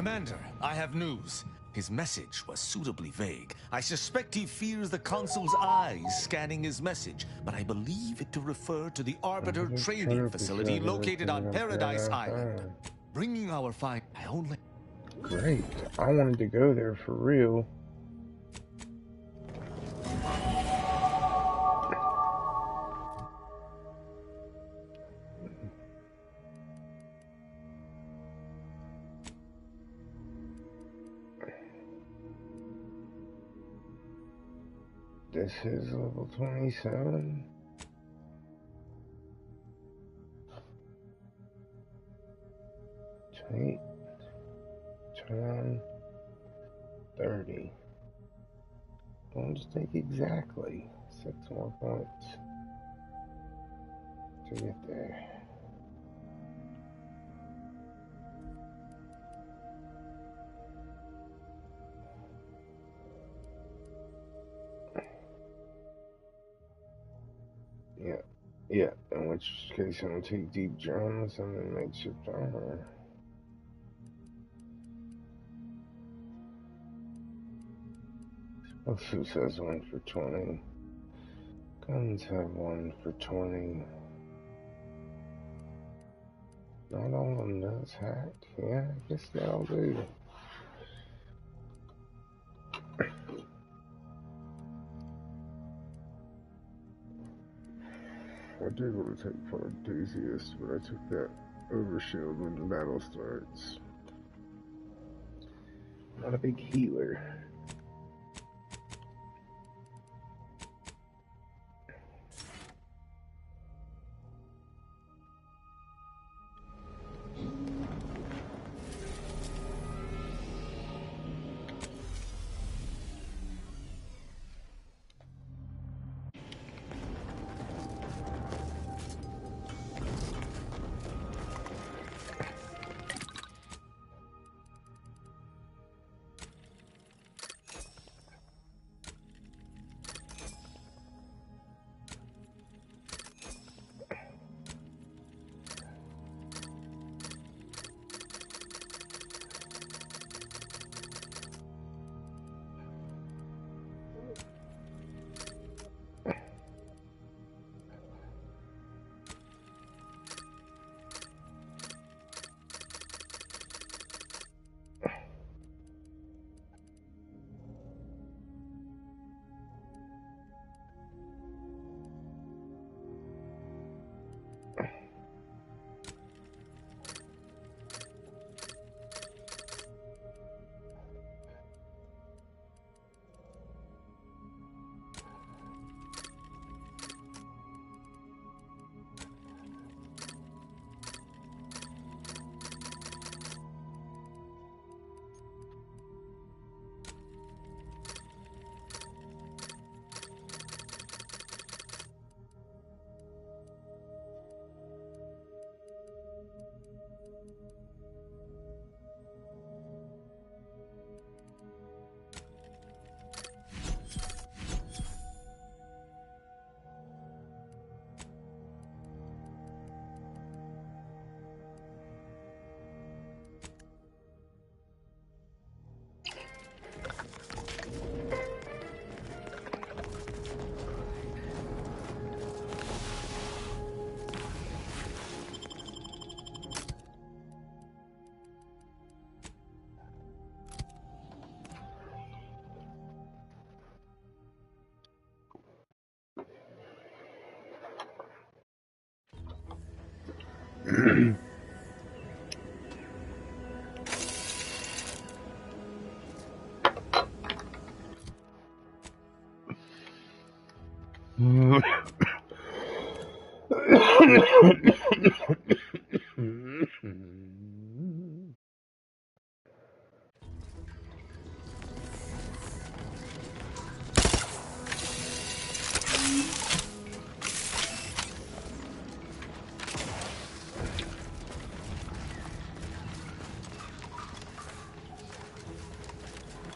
Commander, I have news. His message was suitably vague. I suspect he fears the Consul's eyes scanning his message, but I believe it to refer to the Arbiter training facility located on Paradise Island. Bringing our fight, I only... Great. I wanted to go there for real. This is level 27. Turn 30. I'll just take exactly 6 more points to get there. Yeah, in which case I'm gonna take deep drums and then makeshift armor. Suits has 1 for 20. Guns have 1 for 20. Not all of them does hack. Yeah, I guess they all do. I did want to take part enthusiast, but I took that overshield when the battle starts. Not a big healer.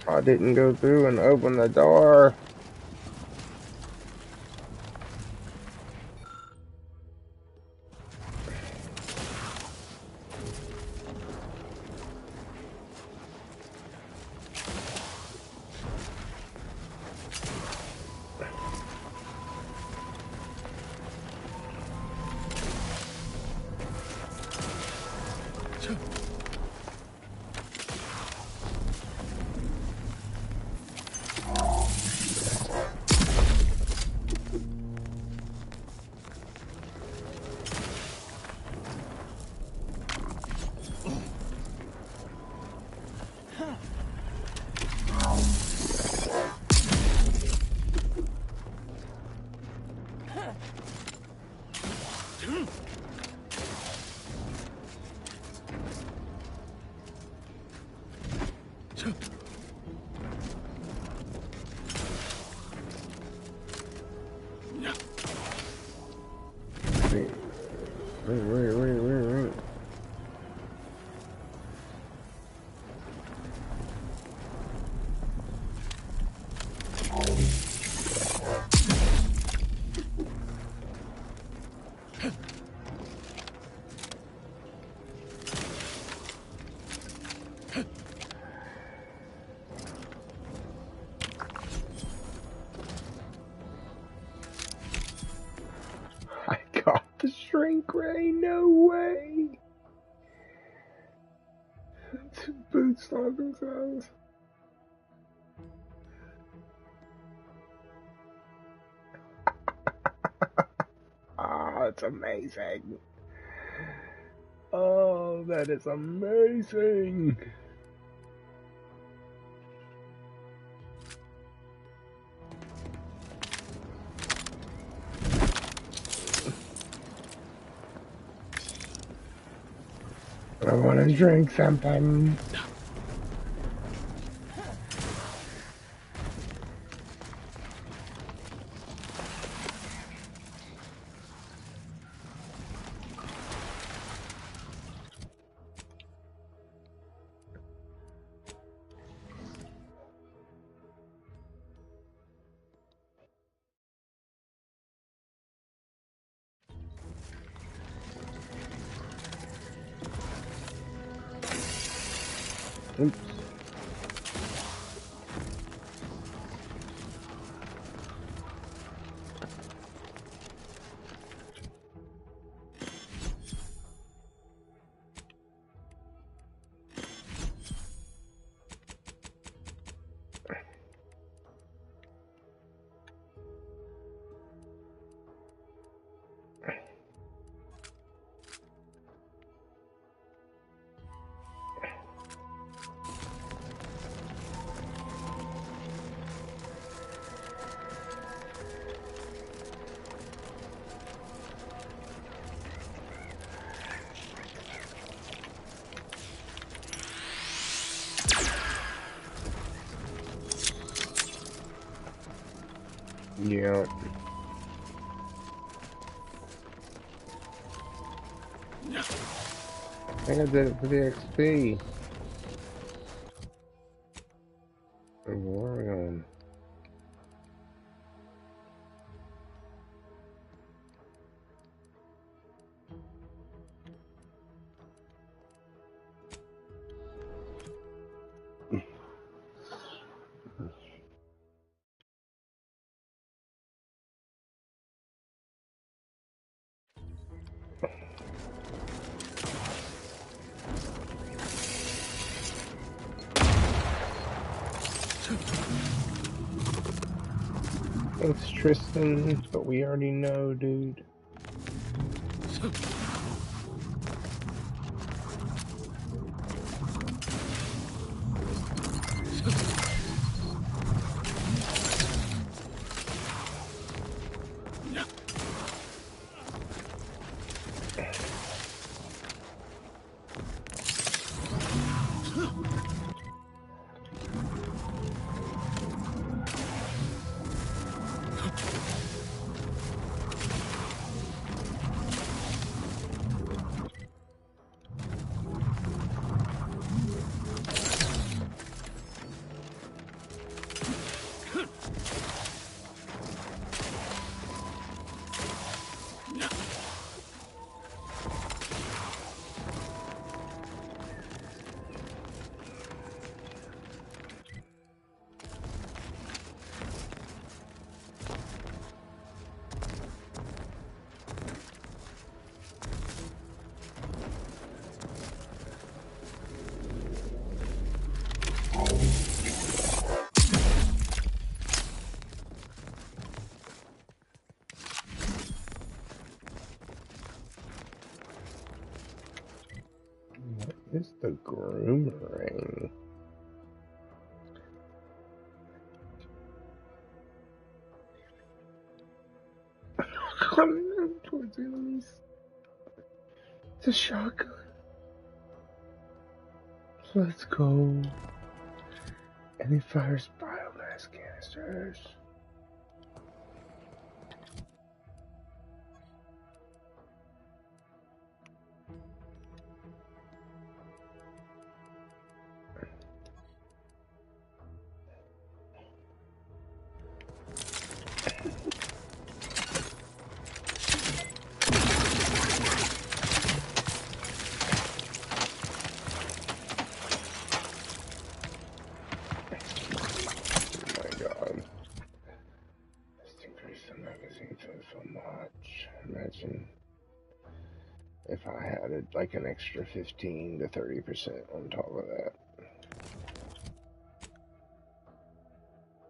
I didn't go through and open the door. I got the shrink ray, no way! Two boot stomping sounds. Ah, it's amazing. Oh, that is amazing. I want to drink something. Oops. Yeah. I think I did it for the XP. Where are we going? Thanks, Tristan, but we already know, dude. What is the groom ring? Coming up towards enemies. It's a shotgun. Let's go. And it fires biomass canisters. Imagine if I had it like an extra 15 to 30% on top of that.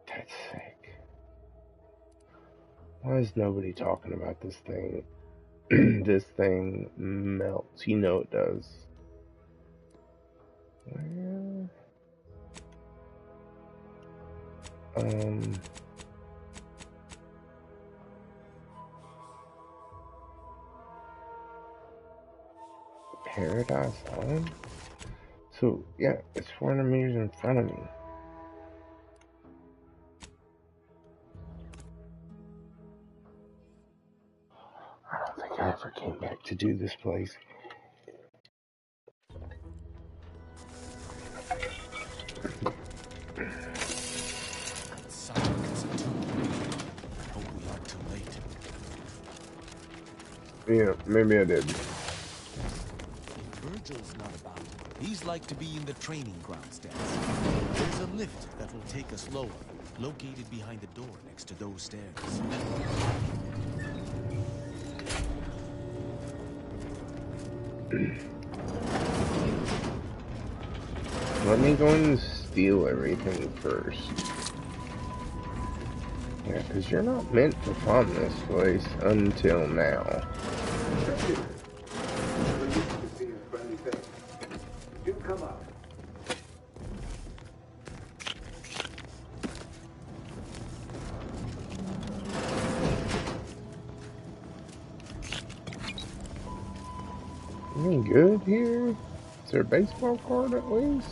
That's sick. Why is nobody talking about this thing? This thing melts. You know it does. Where? Paradise Island? So, yeah, it's 400 meters in front of me. I don't think I ever came back to do this place. Yeah, maybe I did. Virgil's not about. He's like to be in the training grounds dance. There's a lift that will take us lower, located behind the door next to those stairs. Let me go and steal everything first. Yeah, because you're not meant to fund this place until now. Do come up. Any good here? Is there a baseball card at least?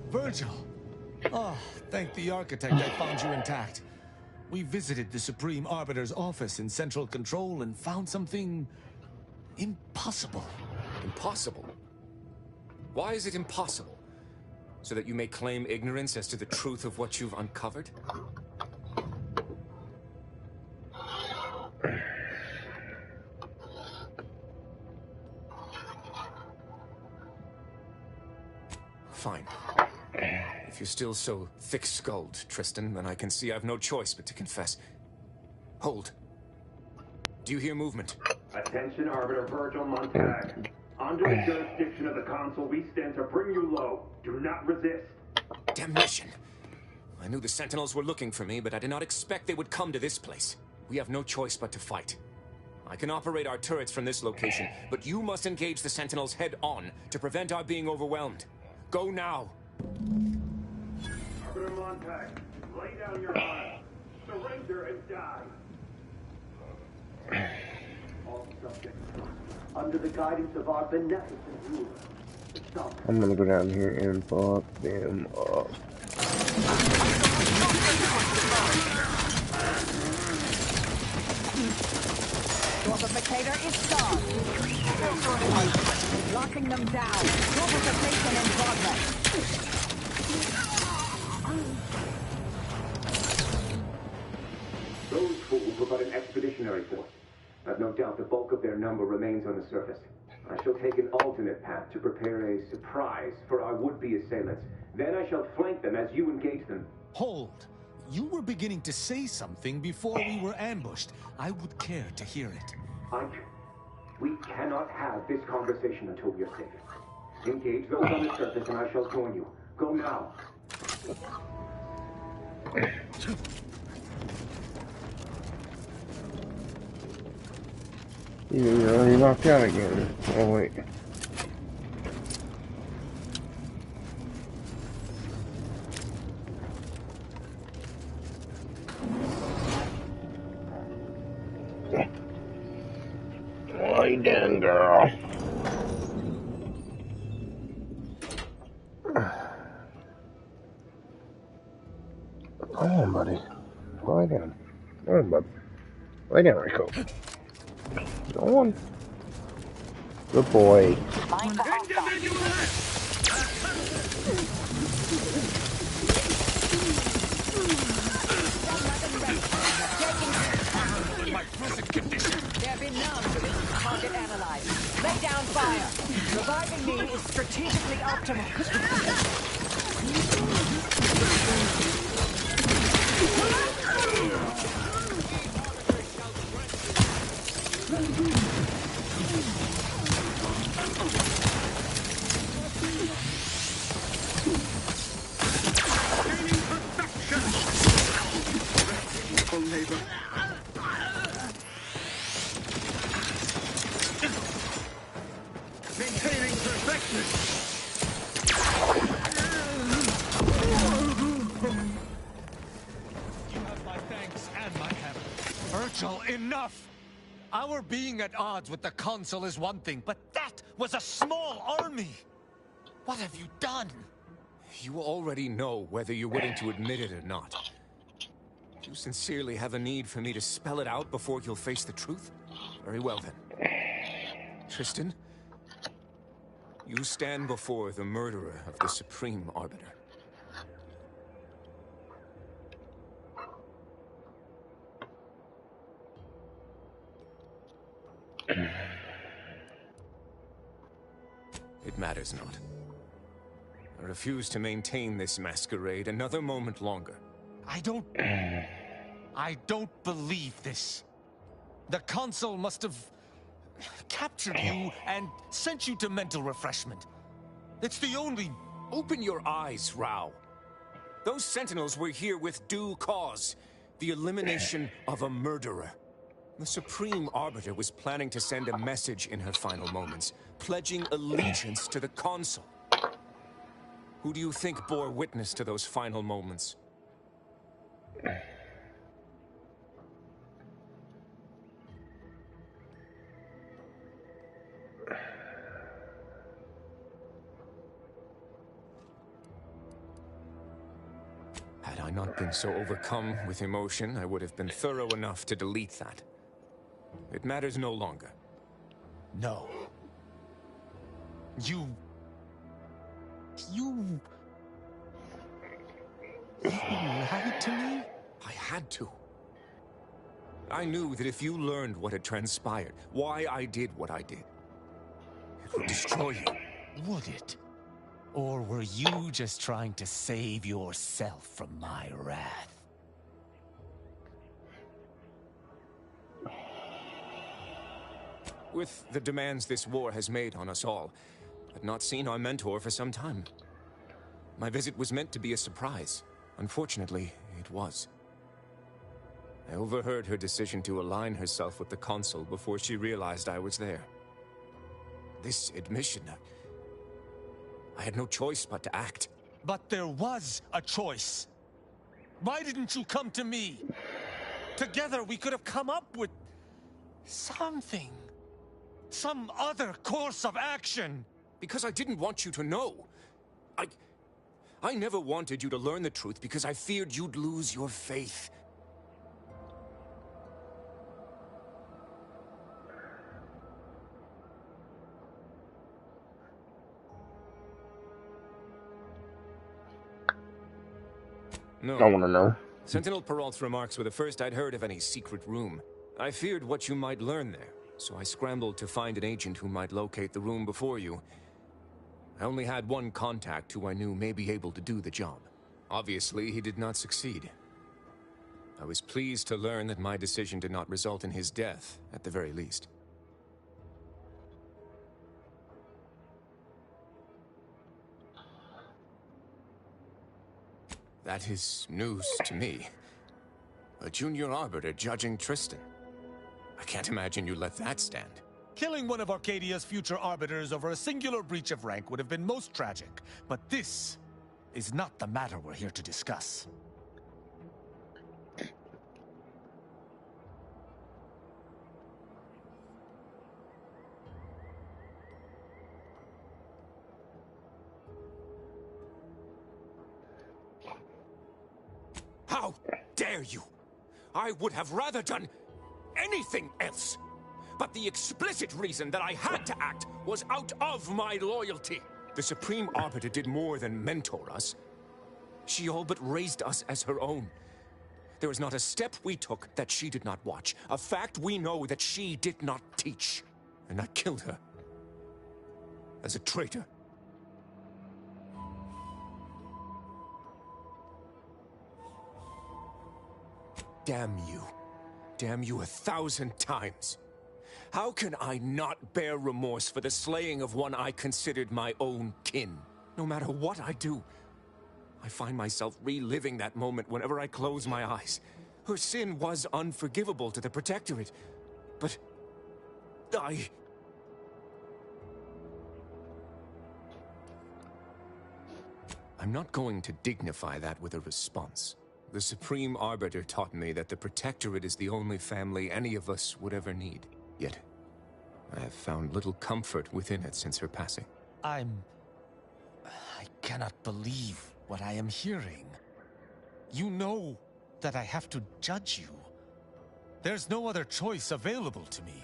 Virgil! Oh, thank the architect I found you intact. We visited the Supreme Arbiter's office in Central Control and found something impossible. Impossible? Why is it impossible? So that you may claim ignorance as to the truth of what you've uncovered? Fine. If you're still so thick-skulled, Tristan, then I can see I've no choice but to confess. Hold. Do you hear movement? Attention, Arbiter Virgil Montag. Under the jurisdiction of the Council, we stand to bring you low. Do not resist. Damnation! I knew the Sentinels were looking for me, but I did not expect they would come to this place. We have no choice but to fight. I can operate our turrets from this location, but you must engage the Sentinels head-on to prevent our being overwhelmed. Go now! Arbiter Montag, lay down your arms. Surrender and die. All subjects, under the guidance of our beneficent ruler. I'm gonna go down here and fuck them up. Fortificator is charged. Locking them down. Fortification in progress. Those fools were but an expeditionary force. I've no doubt the bulk of their number remains on the surface. I shall take an alternate path to prepare a surprise for our would-be assailants. Then I shall flank them as you engage them. Hold. You were beginning to say something before we were ambushed. I would care to hear it. We cannot have this conversation until we are safe. Engage those on the surface and I shall join you. Go now. You're already knocked out again. Oh, wait. What you doing, girl? Come on, buddy. Lie down. Come on, bud. Lay down, Rico. Go on. Good boy. My present condition. They've been numbed. Target analyzed. Lay down fire. Reviving me is strategically optimal. Labor. Maintaining perfection. You have my thanks and my heaven. Virgil, enough! Our being at odds with the Consul is one thing, but that was a small army! What have you done? You already know whether you're willing to admit it or not. Do you sincerely have a need for me to spell it out before you'll face the truth? Very well then. Tristan, you stand before the murderer of the Supreme Arbiter. It matters not. I refuse to maintain this masquerade another moment longer. I don't believe this. The Consul must have captured you and sent you to mental refreshment. It's the only... Open your eyes, Rao. Those Sentinels were here with due cause. The elimination of a murderer. The Supreme Arbiter was planning to send a message in her final moments, pledging allegiance to the Consul. Who do you think bore witness to those final moments? Had I not been so overcome with emotion, I would have been thorough enough to delete that. It matters no longer. No. You lied to me? I had to. I knew that if you learned what had transpired, why I did what I did, it would destroy you. Would it? Or were you just trying to save yourself from my wrath? With the demands this war has made on us all, I'd not seen our mentor for some time. My visit was meant to be a surprise. Unfortunately, it was. I overheard her decision to align herself with the Consul before she realized I was there. This admission, I had no choice but to act. But there was a choice. Why didn't you come to me? Together we could have come up with something. Some other course of action. Because I didn't want you to know. I never wanted you to learn the truth because I feared you'd lose your faith. No. I want to know. Sentinel Peralt's remarks were the first I'd heard of any secret room. I feared what you might learn there, so I scrambled to find an agent who might locate the room before you. I only had one contact who I knew may be able to do the job. Obviously, he did not succeed. I was pleased to learn that my decision did not result in his death, at the very least. That is news to me. A junior arbiter judging Tristan. I can't imagine you let that stand. Killing one of Arcadia's future arbiters over a singular breach of rank would have been most tragic. But this is not the matter we're here to discuss. How dare you? I would have rather done anything else. But the explicit reason that I had to act was out of my loyalty. The Supreme Arbiter did more than mentor us. She all but raised us as her own. There is not a step we took that she did not watch. A fact we know that she did not teach. And I killed her. As a traitor. Damn you. Damn you 1,000 times. How can I not bear remorse for the slaying of one I considered my own kin? No matter what I do, I find myself reliving that moment whenever I close my eyes. Her sin was unforgivable to the Protectorate, but I'm not going to dignify that with a response. The Supreme Arbiter taught me that the Protectorate is the only family any of us would ever need. Yet, I have found little comfort within it since her passing. I cannot believe what I am hearing. You know that I have to judge you. There's no other choice available to me.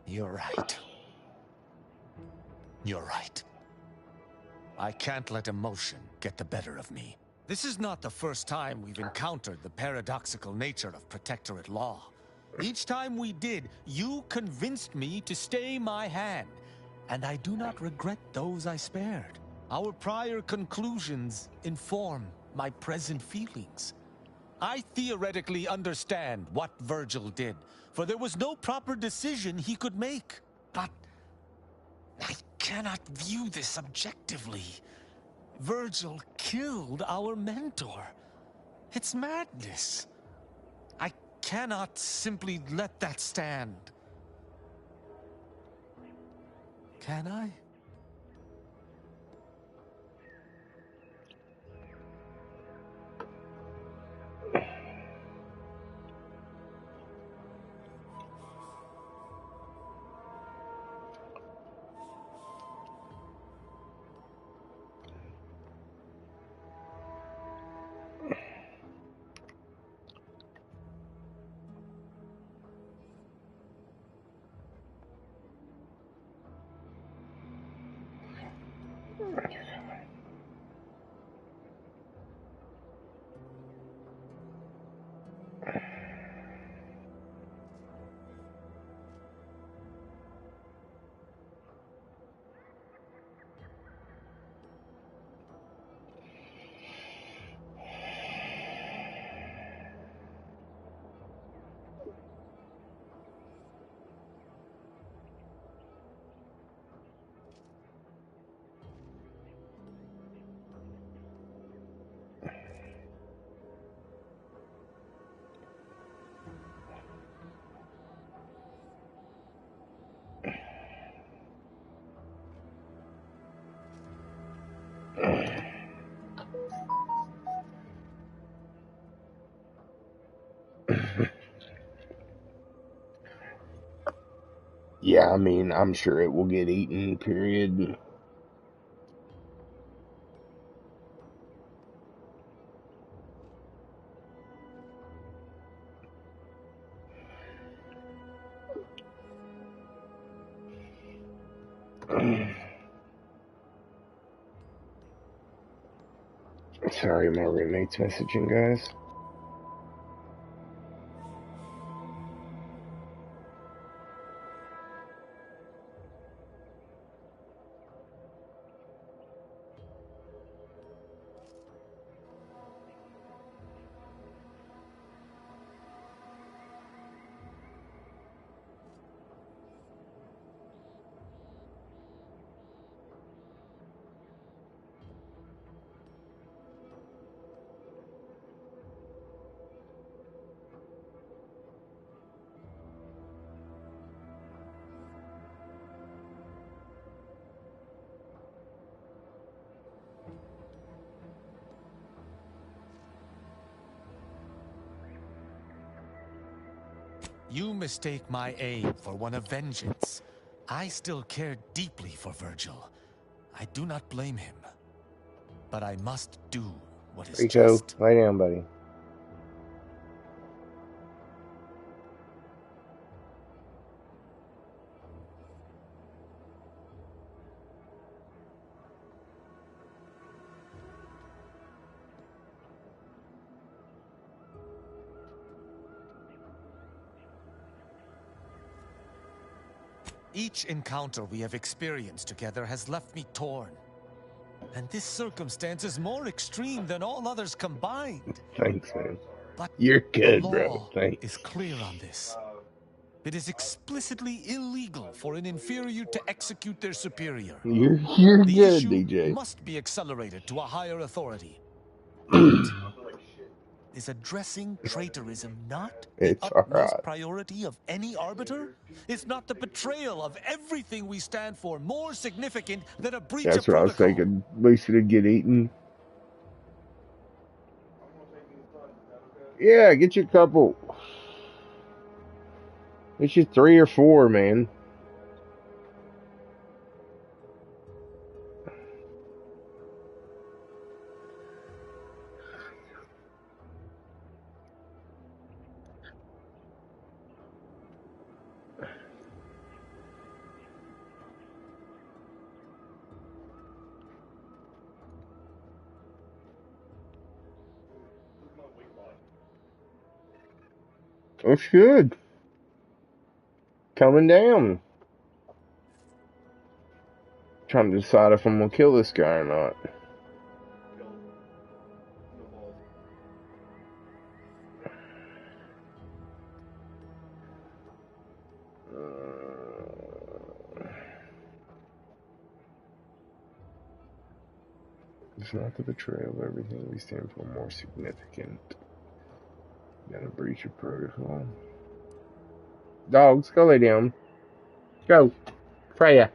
You're right. You're right. I can't let emotion get the better of me. This is not the first time we've encountered the paradoxical nature of Protectorate law. Each time we did, you convinced me to stay my hand, and I do not regret those I spared. Our prior conclusions inform my present feelings. I theoretically understand what Virgil did, for there was no proper decision he could make. But I cannot view this objectively. Virgil killed our mentor. It's madness. I cannot simply let that stand. Can I? Yeah, I mean, I'm sure it will get eaten, period. Sorry, my roommate's messaging, guys. You mistake my aim for one of vengeance. I still care deeply for Virgil. I do not blame him. But I must do what is Rico, just. lay down, buddy. Each encounter we have experienced together has left me torn. And this circumstance is more extreme than all others combined. Thanks, man. But You're good, the bro. law Thanks. is clear on this. It is explicitly illegal for an inferior to execute their superior. You're The good, issue DJ. must be accelerated to a higher authority. Is addressing traitorism not the It's utmost alright. priority of any arbiter? Is not the betrayal of everything we stand for more significant than a breach That's of what I was protocol? thinking. At least it'd get eaten. Yeah, get you a couple. Get you 3 or 4, man. Looks good. Coming down. Trying to decide if I'm gonna kill this guy or not. It's not the betrayal of everything we stand for more significant than a breach of protocol. Dogs, go lay down. Go. Freya.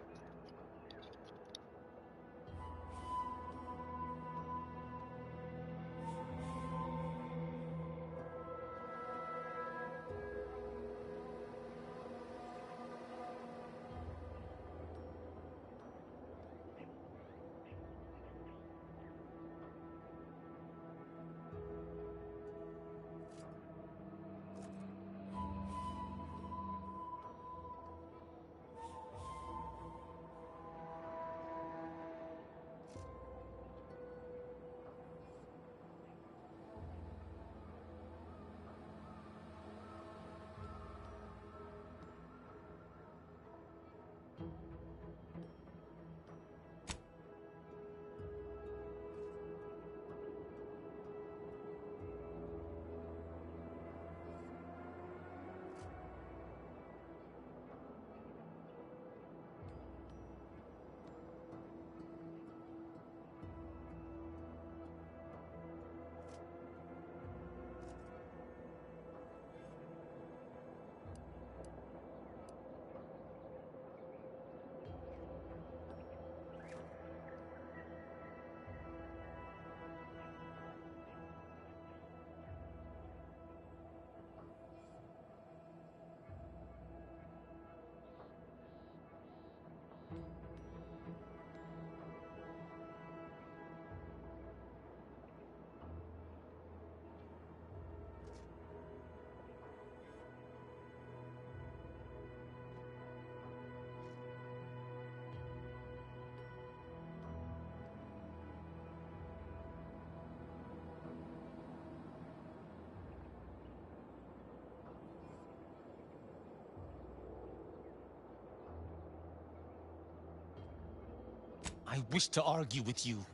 I wish to argue with you.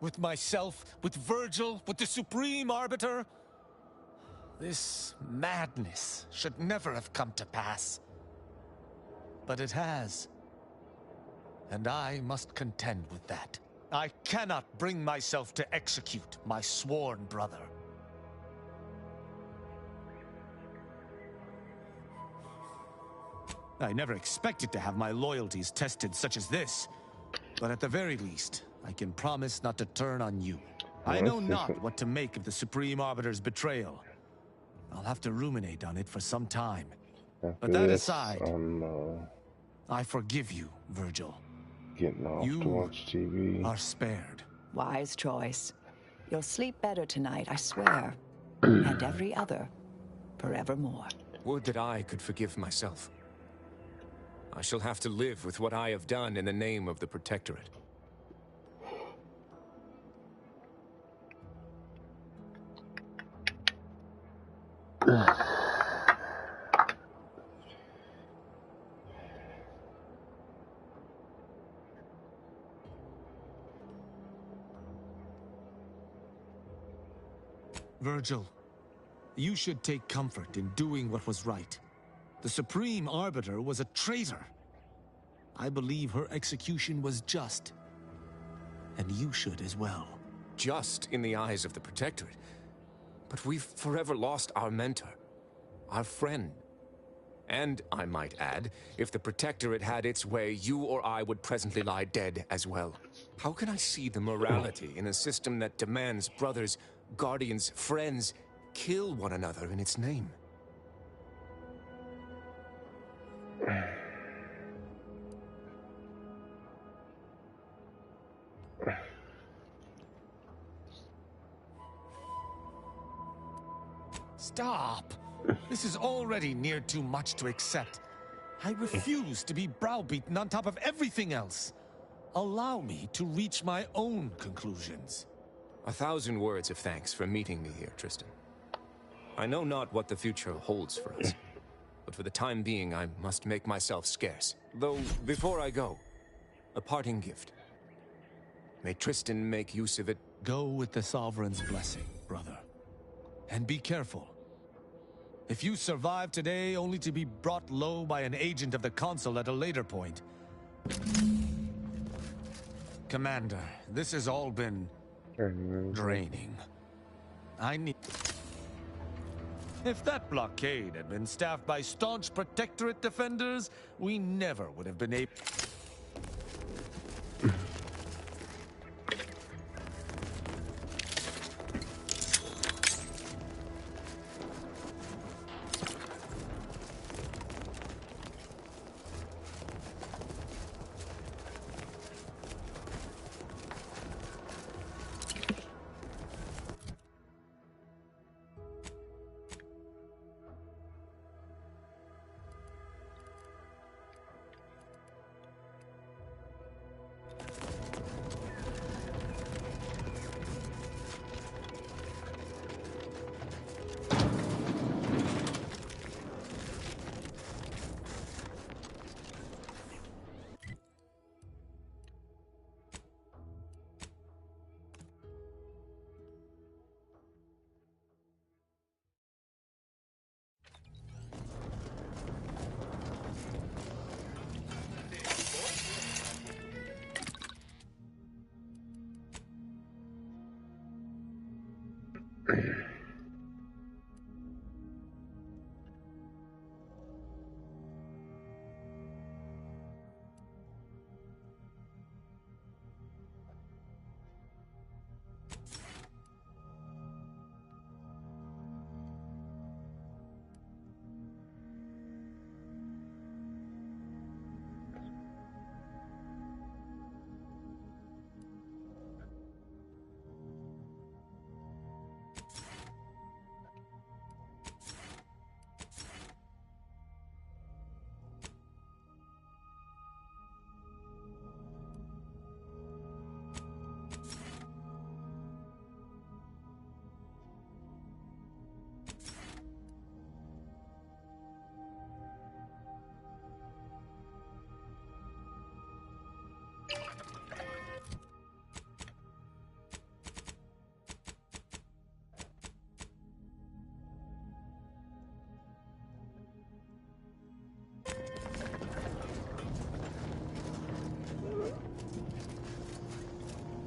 With myself, with Virgil, with the Supreme Arbiter. This madness should never have come to pass. But it has. And I must contend with that. I cannot bring myself to execute my sworn brother. I never expected to have my loyalties tested such as this. But at the very least, I can promise not to turn on you. I know not what to make of the Supreme Arbiter's betrayal. I'll have to ruminate on it for some time. But that aside, I forgive you, Virgil. Getting off to watch TV. Are spared. Wise choice. You'll sleep better tonight, I swear. And every other, forevermore. Would that I could forgive myself. I shall have to live with what I have done in the name of the Protectorate. Virgil, you should take comfort in doing what was right. The Supreme Arbiter was a traitor. I believe her execution was just. And you should as well. Just in the eyes of the Protectorate. But we've forever lost our mentor, our friend. And, I might add, if the Protectorate had its way, you or I would presently lie dead as well. How can I see the morality in a system that demands brothers, guardians, friends, kill one another in its name? Stop! This is already near too much to accept. I refuse to be browbeaten on top of everything else. Allow me to reach my own conclusions. 1,000 words of thanks for meeting me here, Tristan. I know not what the future holds for us, but for the time being I must make myself scarce. Though, before I go, a parting gift. May Tristan make use of it. Go with the Sovereign's blessing, brother. And be careful. If you survive today only to be brought low by an agent of the Consul at a later point... Commander, this has all been... draining. I need... If that blockade had been staffed by staunch Protectorate defenders, we never would have been able...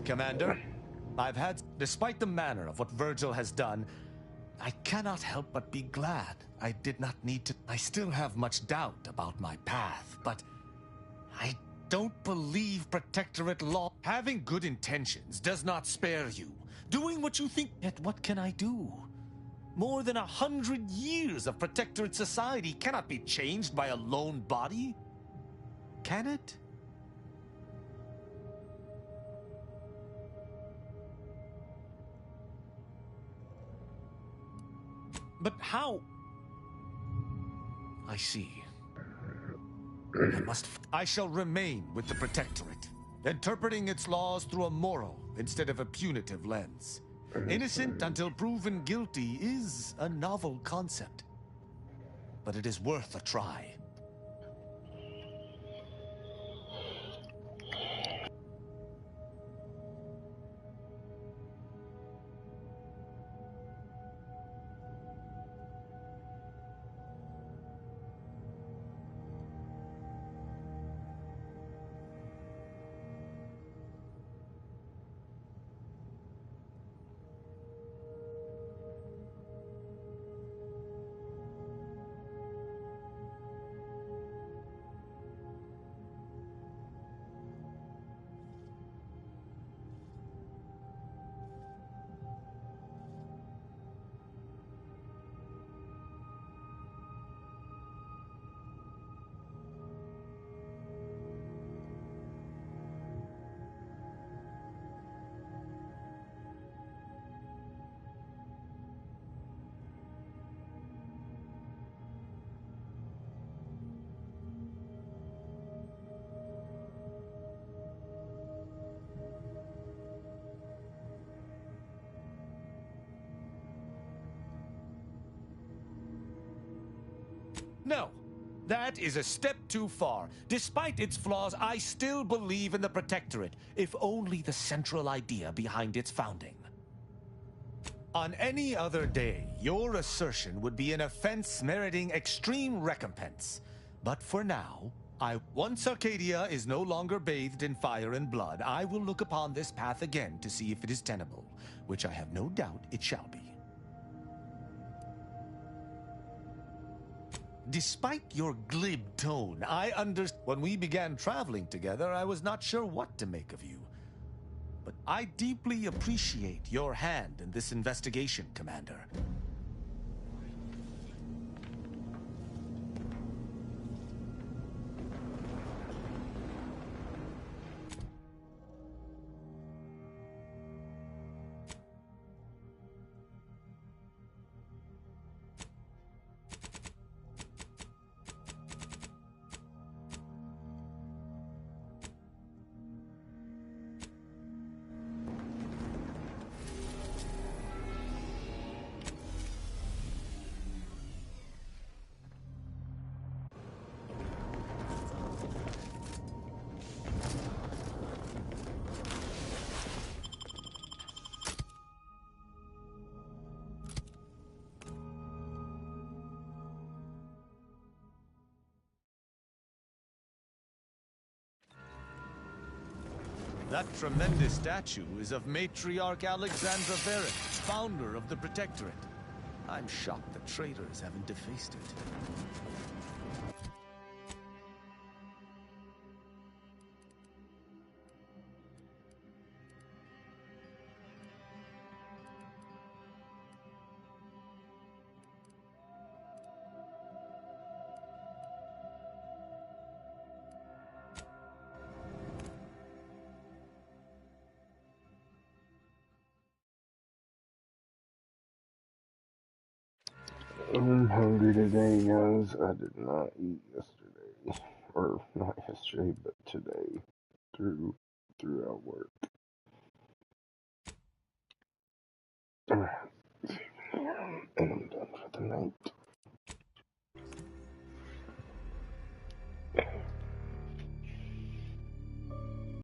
Commander, despite the manner of what Virgil has done, I cannot help but be glad I did not need to. I still have much doubt about my path, but I don't believe Protectorate law. Having good intentions does not spare you. Doing what you think, yet what can I do? More than 100 years of Protectorate society cannot be changed by a lone body. Can it? But how? I see. I shall remain with the Protectorate, interpreting its laws through a moral instead of a punitive lens. Innocent until proven guilty is a novel concept, but it is worth a try. No, that is a step too far. Despite its flaws, I still believe in the Protectorate, if only the central idea behind its founding. On any other day, your assertion would be an offense meriting extreme recompense. But for now, once Arcadia is no longer bathed in fire and blood, I will look upon this path again to see if it is tenable, which I have no doubt it shall be. Despite your glib tone, when we began traveling together, I was not sure what to make of you. But I deeply appreciate your hand in this investigation, Commander. That tremendous statue is of Matriarch Alexandra Varen, founder of the Protectorate. I'm shocked the traitors haven't defaced it. I'm hungry today, guys. I did not eat yesterday. Or, not yesterday, but today. Throughout work. And I'm done for the night.